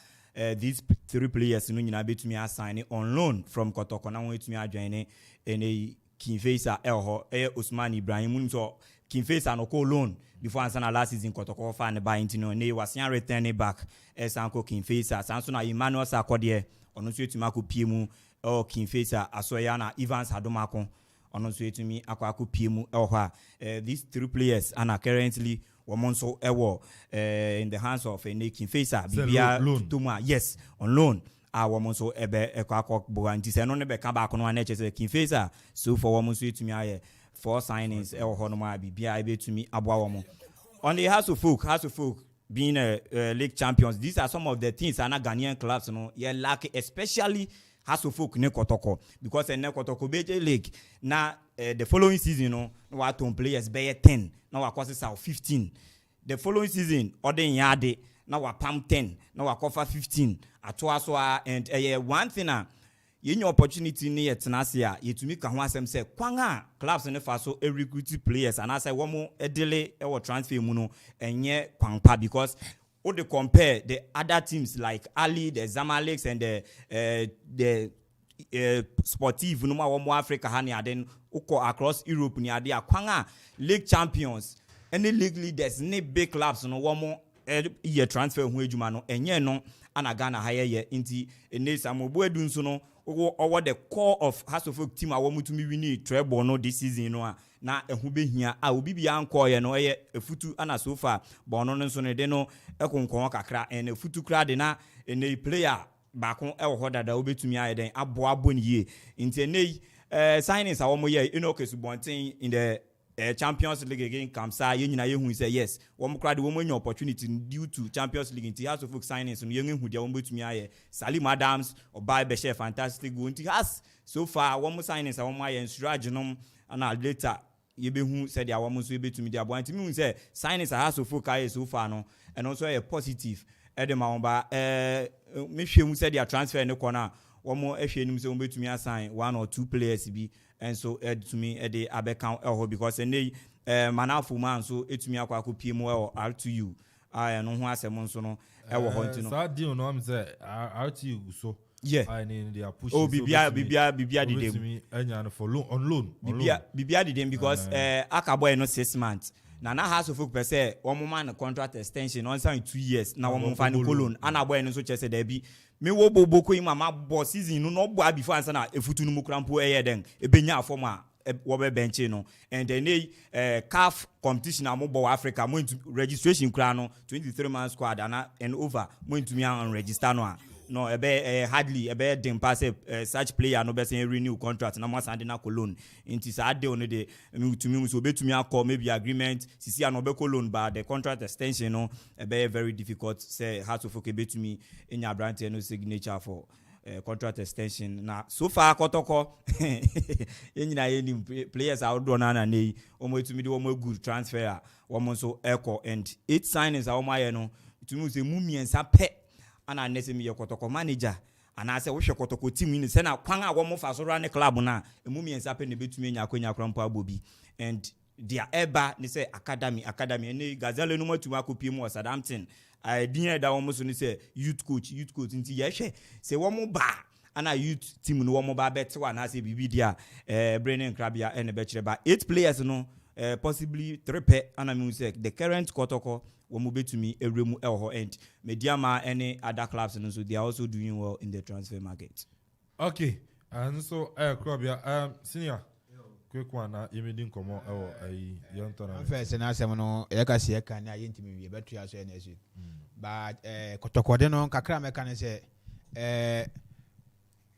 These 3 players no nyina betumi assign on loan from Kotoko na won etumi adwane ene Kinfesa elho Usman Ibrahim so Kinfesa no call loan before ansana last season Kotoko fa ne buy intino ne was return back Sanko Kinfesa sanso na Emmanuel Sakode ono so etumi akopie mu Kinfesa asoya na Evans Adomako ono so etumi akopie mu elho these 3 players are currently Womonso Ewo in the hands of a Kinfesa Bibia Tuma, yes, on loan. Womonso Ebe Ekako Boanti Senone Becaba on one edges Kinfesa. So for Womonso to me, 4 signings, El Honoma Bibia to me, Abuawomo. On the House of Folk being league champions, these are some of the things and Ghanaian clubs, lack, especially House of Folk Nekotoko, because a Nekotoko Beje League now. The following season, no players bear 10, now our courses are 15. The following season, other yard, now our pam 10, now our cover 15. Atwaswa and one thing, in your opportunity near Tenasia, you to make a one say, Kwanga clubs in the Faso recruited players, and I say one more a delay or transfer muno and yeah, Kwangpa because. Or they compare the other teams like Ali, the Zamaleks, and the Sportive, no more Africa, then across Europe, near the Kwanga League champions, any league leaders ne big clubs no womo ye transfer hu adwuma no enye no ana Ghana haye inti ene Samobu edu nso no over the core of House of Folk team a womu tumi wini treble no this season no na ehu behia a obi bia anko ye no ye efutu ana so far bono no nso ne de no ekonkon kakra en efutu kra de na ene player baako ewo ho dada obetumi aye den abo ne ye inti ene signings a womo ye Enoch Subonten in the Champions League again Kamsa yenyina yehu say yes womo kra de womo nya opportunity due to Champions League inti House of Folk signings no yenhu de womo betumi aye Salim Adams obai be share fantastic goal inti has so far womo signings a womo aye nsuragenom ana later yebehu said ya womo so yebetumi de abo anti me hu say signings a House of Folk aye so far no and also a positive edema omba me hwemu said ya transfer ne kona womo ehwe nim say womo betumi assign 1 or 2 players bi and so to me the abekam because any manafu man so etumi akwa pm or R2U no ho asem nso no e wo ho ntino so deal no am say R2U so yeah I need they are pushing bibia did them enya no for loan on loan bibia did them because akaboy no 6 months na House of Folk per se one man contract extension on sign 2 years na one fan colon ana boy no so chese there be me wo boboko im ma boss season no bo before answer na efutu no mukrampo den ebenya form a wo be bench no and then CAF competition ambo Africa mo registration kra no 23 man squad and over mo ntumi an register no no hardly dem pass such player no be say renew contract na mo sande na Cologne inti sa ade on de to me so betumi akọ maybe agreement sisi an obe Cologne but the contract extension no very difficult say how to focus betumi enya brand no signature for contract extension na so far kotoko enyina ye players out do na nei omo etumi de omo good transfer omo so echo and 8 signings a omo aye no etumi say mu miensa pe ana nesemi ye kotoko manager ana say wo hwe kotoko team ni say na kwan a wo mo fa so run club na emu miensa pe ne betumi enya akwanya krampo abobi and their eba ni say academy ene Gazelle no matuma akopie mu Southampton idea da wo mo so ni say youth coach nti ye hwe say wo mo ba ana youth team no wo mo ba bete wa na say bibi dia Brennan Krabia ene be kire ba 8 players no possibly 3 pe ana me say the current kotoko womu betumi ewremu elho end mediama any other clubs and so they are also doing well in the transfer market. Okay, and so Krabia senior quick one na yemedin komo ai yontona first na asem no e ka se ka na yentimi wie betu aso na esu but kotokode no kakra me kan se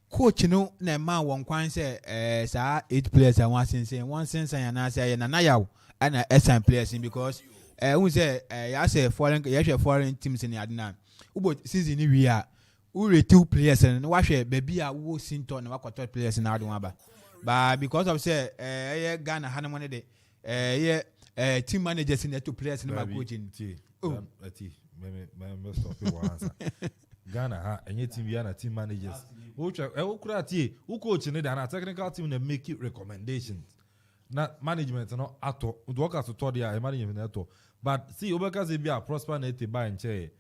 coach no na ma won kwan se sa 8 players and one sensen na say na yaw and SN players because who say ya say foreign teams in Adna ubo season ni wi a who 2 players and wa hwe baby a wo sinto na wakoto players na adon aba but because of say Ghana hana money de team managers in the 2 players na coaching me stop it once Ghana ha enye team ya na team managers wo kura tie wo coach ni da na technical team na make recommendations na management no ato do work as to dia management ato but see obeka say bia prosper na ete buy nche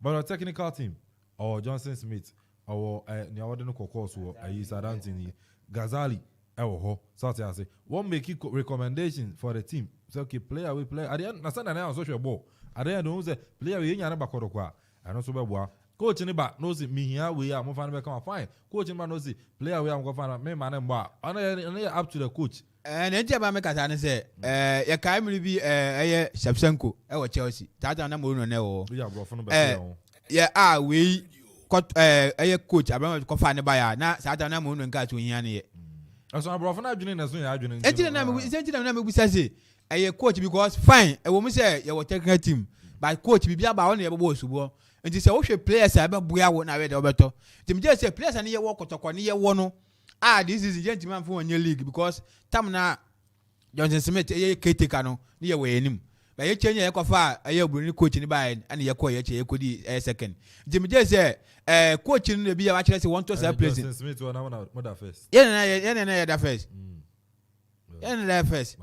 but our technical team or Johnson Smith or ni awode no kokos wo ayi Southampton Ghazali ewo ho so say one make recommendation for the team so okay player we play at the end na send na so hwe ball at the end no say player we nya na bakodo kwa ano so be boa coach ni ba no say me here we am fan be come fine coach ni ba no say player we am go fan me man mba ana up to the coach and enti ba me kasa ne say ya kai mi bi Shevchenko e wo Chelsea tata na mo no na wo ya bro fo no be ya we coach Abraham ko fa ne ba ya na tata na mo no nka to hia ne ye aso abro na adwene na so ya adwene enti na me bu say coach because fine e wo mu say ya wo technical team but coach bibia ba won ye bo osubo nti say wo hwe players a be boya wo na we de obeto tim je say players na ye wo kotoko ne ye wo no this is gentleman for one league because tam na Johnson Smith ye keteka no ne ye we enim ba ye chenye ye kofa ye oburu coach ni ba and ye ko ye che ye kodi second tim je say coach no be ya wa kire say want to say place Johnson Smith na mother first ye na da first ye na da first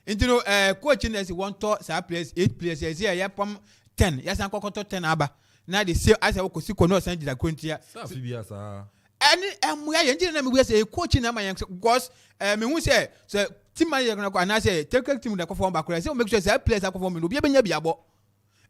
nti no coach no say want to say place 8 players ye pom 10 yes an kokoto 10 aba na the same as we kosi kono san jida krontia sa fibia sa any ya yenjire na me we say coach na ma because me hu say team manager na say take team da perform back say make sure say players are perform no be benya biabo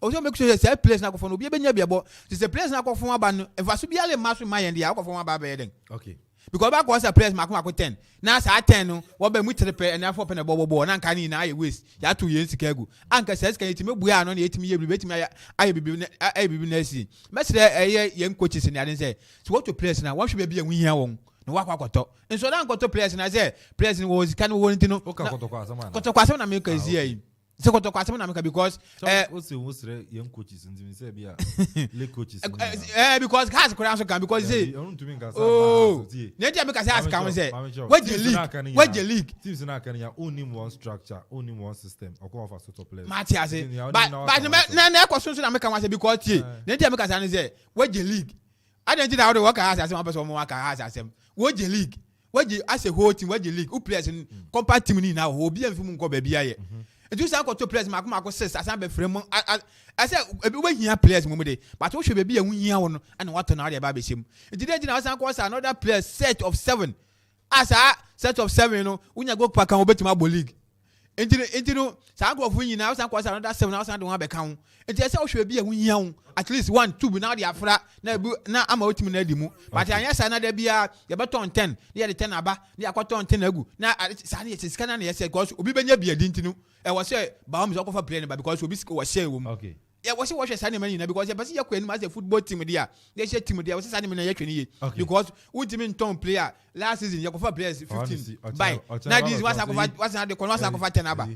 also make sure say players na perform no be benya biabo say players na perform aba no if aso biale match mind dia perform aba be den okay because back was a players makoma 10 na sa 10 no wo be mu trepe and afọ pe na bobo na nka ni na aye waste ya to yen sika gu anka say sika yetimi bua no na yetimi ye betimi aye bibi na si mesre yen coaches ni ade say so what to players na what should be enwu hia won no wakwa koto nso na nkoto players na say players ni wo sika no wo ntino koto kwa asem na me ka zi ayi se koto kwa asem na me ka because wo se yen coaches ntimi say bia le coaches because has ko answer kan because say neti am ka say ask kan say what the league teams na kan ya only one structure only one system okwa for sort of players mati ase but na question so na me kan say because tie neti am ka say say what the league identity na we work as asem person mo work as asem what the league what the as a whole team what the league who players in compact team ni na obi am fi mu nko ba bia ye edu san ko to players makoma 6 asan be frame I say we hia players mu de but wo hwe be bia hu hia wo no and what na dey ba be sem ntide na asan ko another players set of 7 as a set of 7 no unya go pa kan obetima bo league ntino san ko fu nyina asan ko another 7 na asan de ho be kan ntide say wo hwe bia hu hia wo at least 1 2 na dey afra na ama otimi na adimu but anya sa na da bia ye beton 10 na ye 10 aba na yakoton 10 agu na sa na ye sika na ye say because obi benya bia di ntino e was say ba am so ko fa play ba because obi sika was share wo okay yeah was say say na na because person ye kwenu as a football team dia they share team dia was say na ye twene ye because who team in player last season ye ko fa players 15 by na this was na the kon was ko fa 10 aba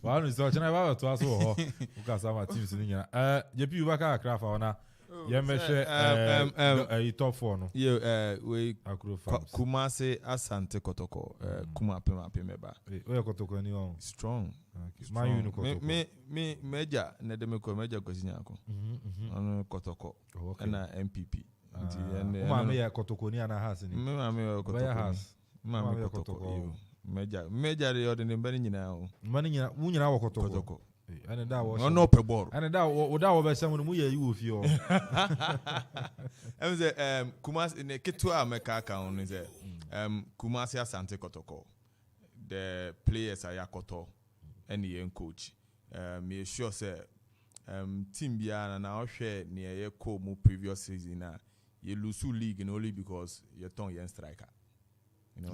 wa no so chana ba to aso ho u ka sama teams ni nyina je pi ba ka craft ona ye mehwe top 4 no we Kumase Asante Kotoko Kuma Pemeba we Kotoko ni on strong man you no Kotoko me meja na de me ko meja kwasinya ko ono Kotoko na MPP nti ma me ya Kotoko ni ana has ni me ma me ya Kotoko ma me Kotoko meja de odin mbani nyina o mbani nyina mu nyina wo Kotoko ana da wo no pe ball ana da wo be sem mu ye yi wo fi o em ze Kumasi ne ketu a meka aka on ze Kumasi Asante Kotoko the players are yakoto and the coach me sure say team bia na ohwe ne ye ko mu previous season na ye lose league in only because you turn yen striker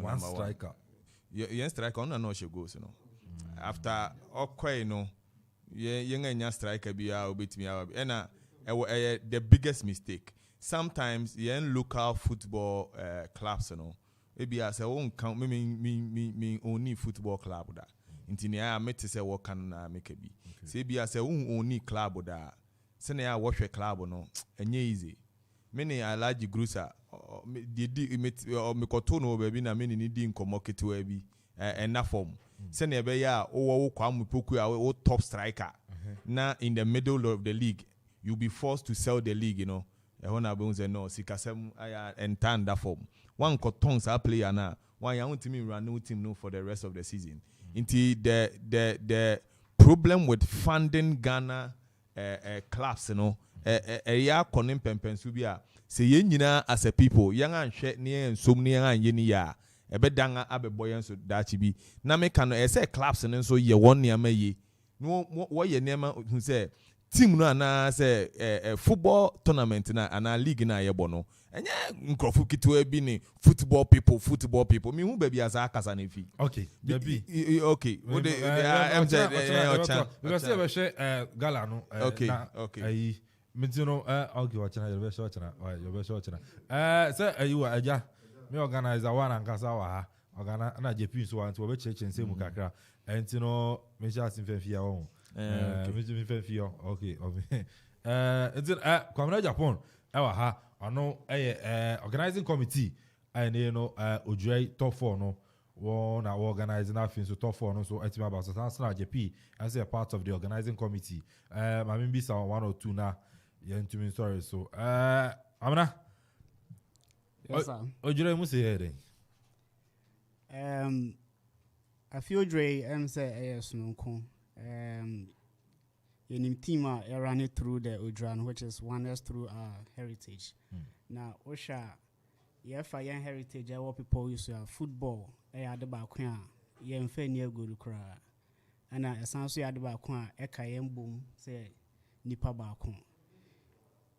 one striker yen striker on no she goes after okwe no yen enya striker bia obetimi na the biggest mistake sometimes yen local football clubs maybe I say won't count me only football club da intini I met say what can make be say be I say only club da say na watch club no enye easy many alaji grusa me koto no baby na me ni di nkomo ketewa bi na form say na be ya wo Kwame Poku a top striker na in the middle of the league you'll be forced to sell the league when I say no sikasem aya entire that form one cotongs a player na one ya team run no team no for the rest of the season into the problem with funding Ghana clubs ya konin pempensu bia say ye nyina as a people yang anhwe ne ensom ne yang anye ni ya ebedanga abeboyen so dachi bi na me kan say clubs ne so ye won ne amaye no wo ye ne ma hu say team no ana say football tournament na ana league na yebo no enye nkrofu kitwe bi ni football people me hu baby as akasa na fi okay baby okay wo de because we share gala no okay ayi mentino okay wachana your best wachana say ayi wa aja me organizer one ankasa wa ha organize na JP so want we cheche nse mu kakra entino me sha simfefia won okay Kwame Japan ewa ha ono organizing committee and Ojai top 4 no one organizing afin so top 4 no so etima ba so na JP as a part of the organizing committee I mean be some 1 or 2 na yentumi sorry so amna yes sir Ojai mu say here I feel Dre say yes no ko in team run it through the Udran, which is one is through our heritage. Now Osha yɛfa yɛn heritage a ɛwɔ people use a football ɛyɛ ade baako a yɛmfa ni agoru koraa ɛna ɛsan so yɛ ade baako a ɛka yɛn bom sɛ nipa baako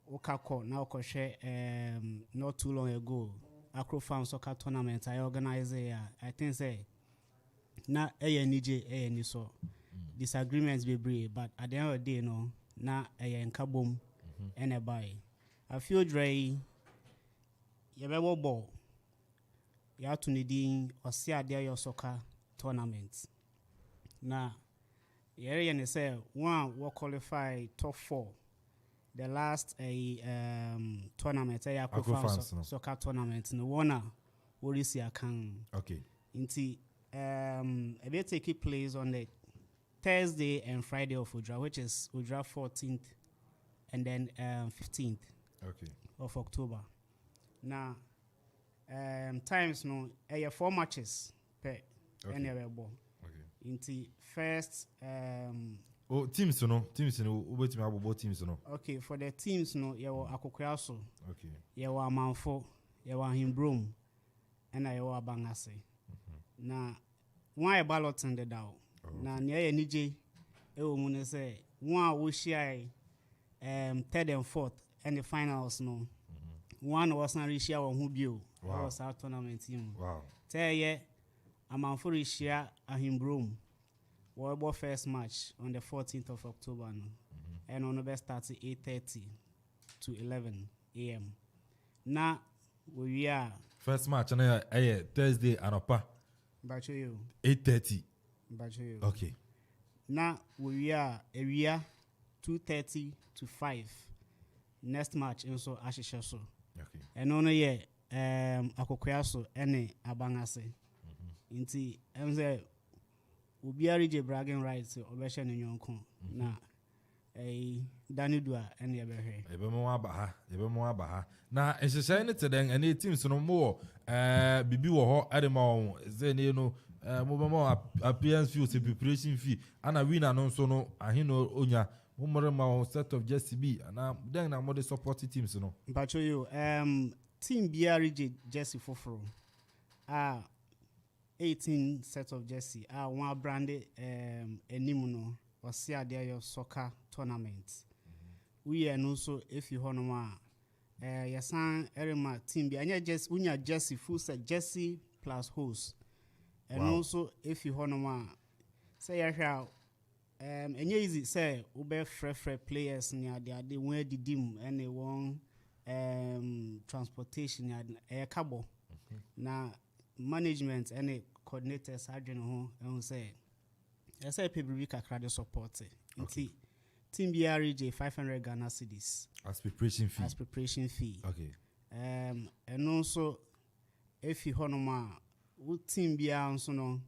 woka kɔ na wokɔhwɛ not too long ago Acro Farm Soccer Tournament I organize I think say na ɛyɛ nije ɛyɛ ni so disagreements be brave but at the end of the day no na ɛyɛ nka bom ɛna buy I feel dry yɛbɛbɔ ball yɛato ne din ɔse adeɛ yɛ soccer tournament na yɛreyɛ ne sɛ one will qualify top 4 the last tournament Acro Farm Soccer Tournament no one will see a can okay inti they take place on the Thursday and Friday of Udra, which is Udra 14th and then 15th of October. Now, times no, 4 matches per anywhere ball. Into first teams no, wait me about teams no. Okay, for the teams no, you were Akokwaso. Okay. You were Amanfo, you were Himbroom, and I were Bangase. Now, why a ballot in the down? Now, near NJ, it say one will share 3rd and 4th, and the finals no. One was not Risha or Hubio, was our tournament team. Wow. Tell ye, Amanfo Risha and Himbroom. World War first match on the 14th of October, no? And on the best starts at 8:30 to 11 a.m. Now we are first match and Thursday and upper. Bacho you 8:30. Bacho you. Okay. Now we are area 2:30 to 5. Next match also Ashisha so. Okay. And on Akokwaso ene Abangase. Inti emze Ubiari je bragging rights obesha ne nyonko na Danidua ene ebehe ebe mo aba na ehyehyɛ ne teden ene teams no mo bibi wo ho adema wo ze ne no mo be mo appearance fee se preparation fee ana winner no nso no ahino onya mo more ma set of just be na then na mo the support teams no mpacho yo team Biari je Jesse Foforo 18 sets of jersey one branded enimuno or see your soccer tournament. We are also if you honor yasan erema team bi anya just unya jersey full set jersey plus hose and also if you honor say ya enye easy say ube free players near the where the dim and they want transportation ya cabo na management and coordinators adwene ho and say people we kakra support it team BRJ 500 Ghana cedis as preparation fee okay and also if you honoma team BR also no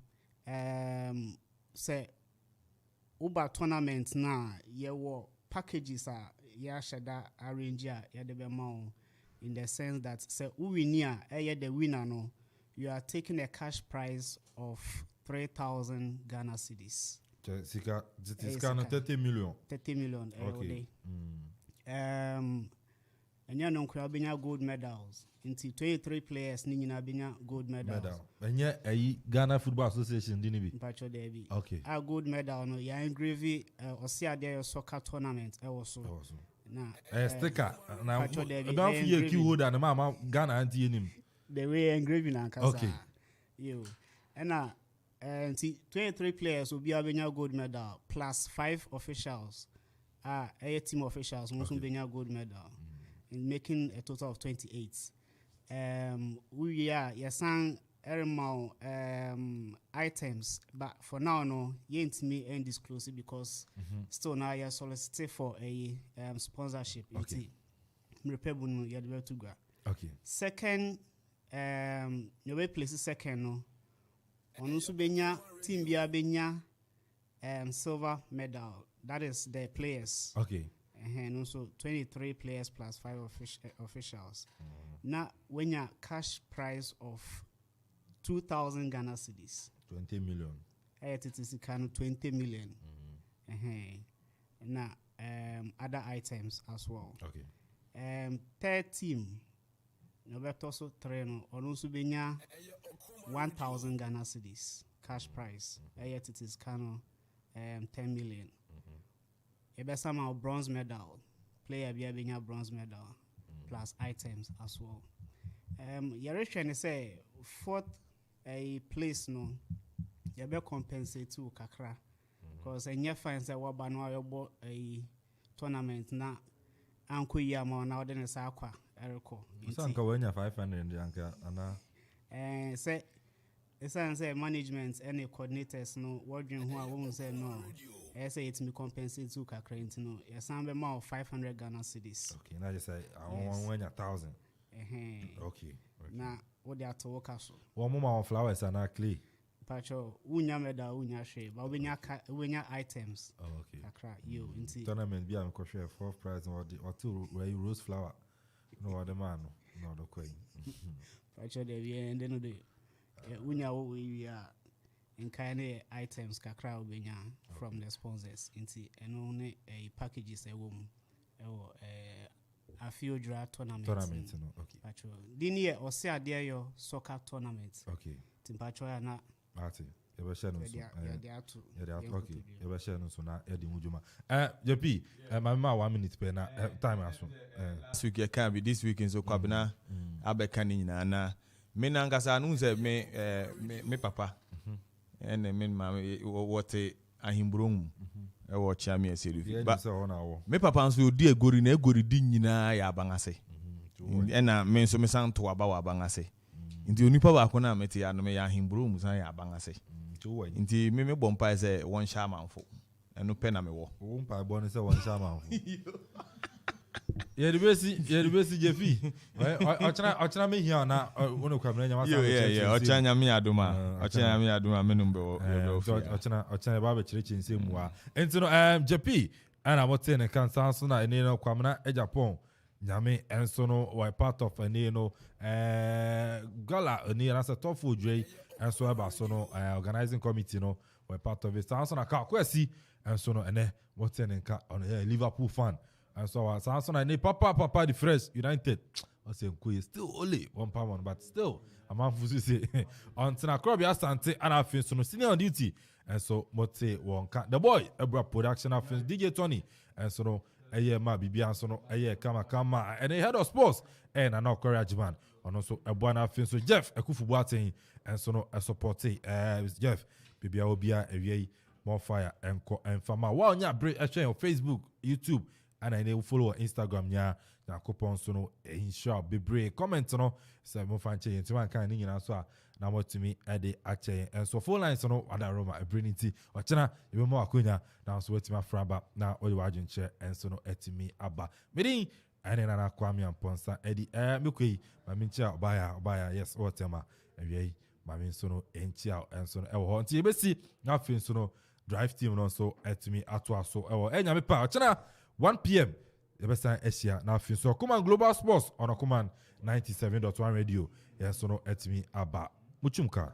say uba tournament na ye wo packages ya shada arrange ya de be ma in the sense that say who win here the winner no you are taking a cash prize of 3,000 Ghana cedis. Sika 30 million. 30 million. Okay. And you know, we gold medals. Into 23 players, ni binya gold medals. And yeah, Ghana Football Association didn't be. Pacho Devi. Okay. Our gold medal, no, ya engravy or see there soccer tournament. Also. Now, sticker. Now, don't fear you hold and mama Ghana anti him. The way engraving and okay. You and 23 players will be having a gold medal plus 5 officials. A team officials also being a gold medal, in making a total of 28. We are yasan ermal items, but for now no, yet me and disclose because still now you solicited for a sponsorship. Okay. Okay. Second. You place second no. Onusu benya team bia benya silver medal. That is the players. Okay. And also 23 players plus 5 officials. Now when you cash prize of 2,000 Ghana cedis. 20 million. It is kind of 20 million. Now other items as well. Okay. Third team. na beto so 3 no ono so benya 1,000 Ghana cedis cash prize. Yet it is kind of 10 million. Ebesama bronze medal. Player benya bronze medal plus items as well. Yereshwe say 4th place no be compensate to kakra because enye fine say waba no ayobo a tournament na anko yama na ode ne sa akwa ereko. Sanka wenya 500 anka ana say say management and the coordinators no wording who I won't say no. I say it's me compensate to kakra into no. Yasan be more 500 Ghana cedis. Okay, now just say I want 1,000. Okay. Na what they are to work so. One more on flowers and clay. Pacho unya meda unya share but unya items. Okay. Kakra you into tournament be am ko share 4th prize or two where you rose flower. No other man no the queen. Pacho they be and then the unya we are in kind of items kakra ubenya from the sponsors into and only a packages a woman a few draft tournament no okay pacho din year or say there your soccer tournament okay timpacho ya na ati ebe share no so okay ebe share no so na edi mujuma JP my ma 1 minute per na time aso this week can be this weekend so kwabena abeka ni nyina na me na ngasa nu se me papa and me ma what ahimbrom e wo chia me aseri ba me papa nso odi egori na egori di nyina ya abangase na me nso me san to aba wa abangase nti onipa ba ko na mete ya no me ya ahimbrom san ya abangase nti me bompa se won sha manfo eno pe na me wo mpa bo ne se won sha manfo Yeribesi Jefi. Ochana me here na wono kwamna nyama sa. Yeah, ochana nyame aduma menumbe. Ochana ba be chirichi nsemu a. Enti no JP ana wote ne kan sanso na ene no kwamna e Japan. Nyame enso no we part of ene no gala ene na se tofu dwe enso aba so no organizing committee no we part of it. Sanso na ka kwesi enso no ene wote ne kan on Liverpool fan. And so Samson and Papa the Fresh United. I say still only 1 pound, but still a man for say until I crop Asante and I feel so senior on duty. And so Mote one the boy Ebra production of DJ Tony and so no a year ma bibi and so no a year kama and a head of sports and an courage man. And also a buana fin so Jeff a kufu boating and so no a support Jeff Bibia Obia a more fire and fama. Wow, nya break a on Facebook, YouTube. And I will follow Instagram nya na coupon so no insure be break comment no say mo fan che yenti man kan ni nyina so na mo tumi e de ache and so phone lines no ada roma ebrinity ochena e mo akonya na so wetima fraba na o wa adwenche and so no etimi aba medin ane na Kwame Amponsah Addi mekoi ma minchia obaya yes o tema ewie ma min so no enchia and so no e wo nti e besi na fin so no drive team no so etimi ato aso e wo enya me pa ochena 1 p.m. Yebesa Asia na fin so Okoman Global Sports on Okoman 97.1 radio. Yes so no etimi aba. Muchumka.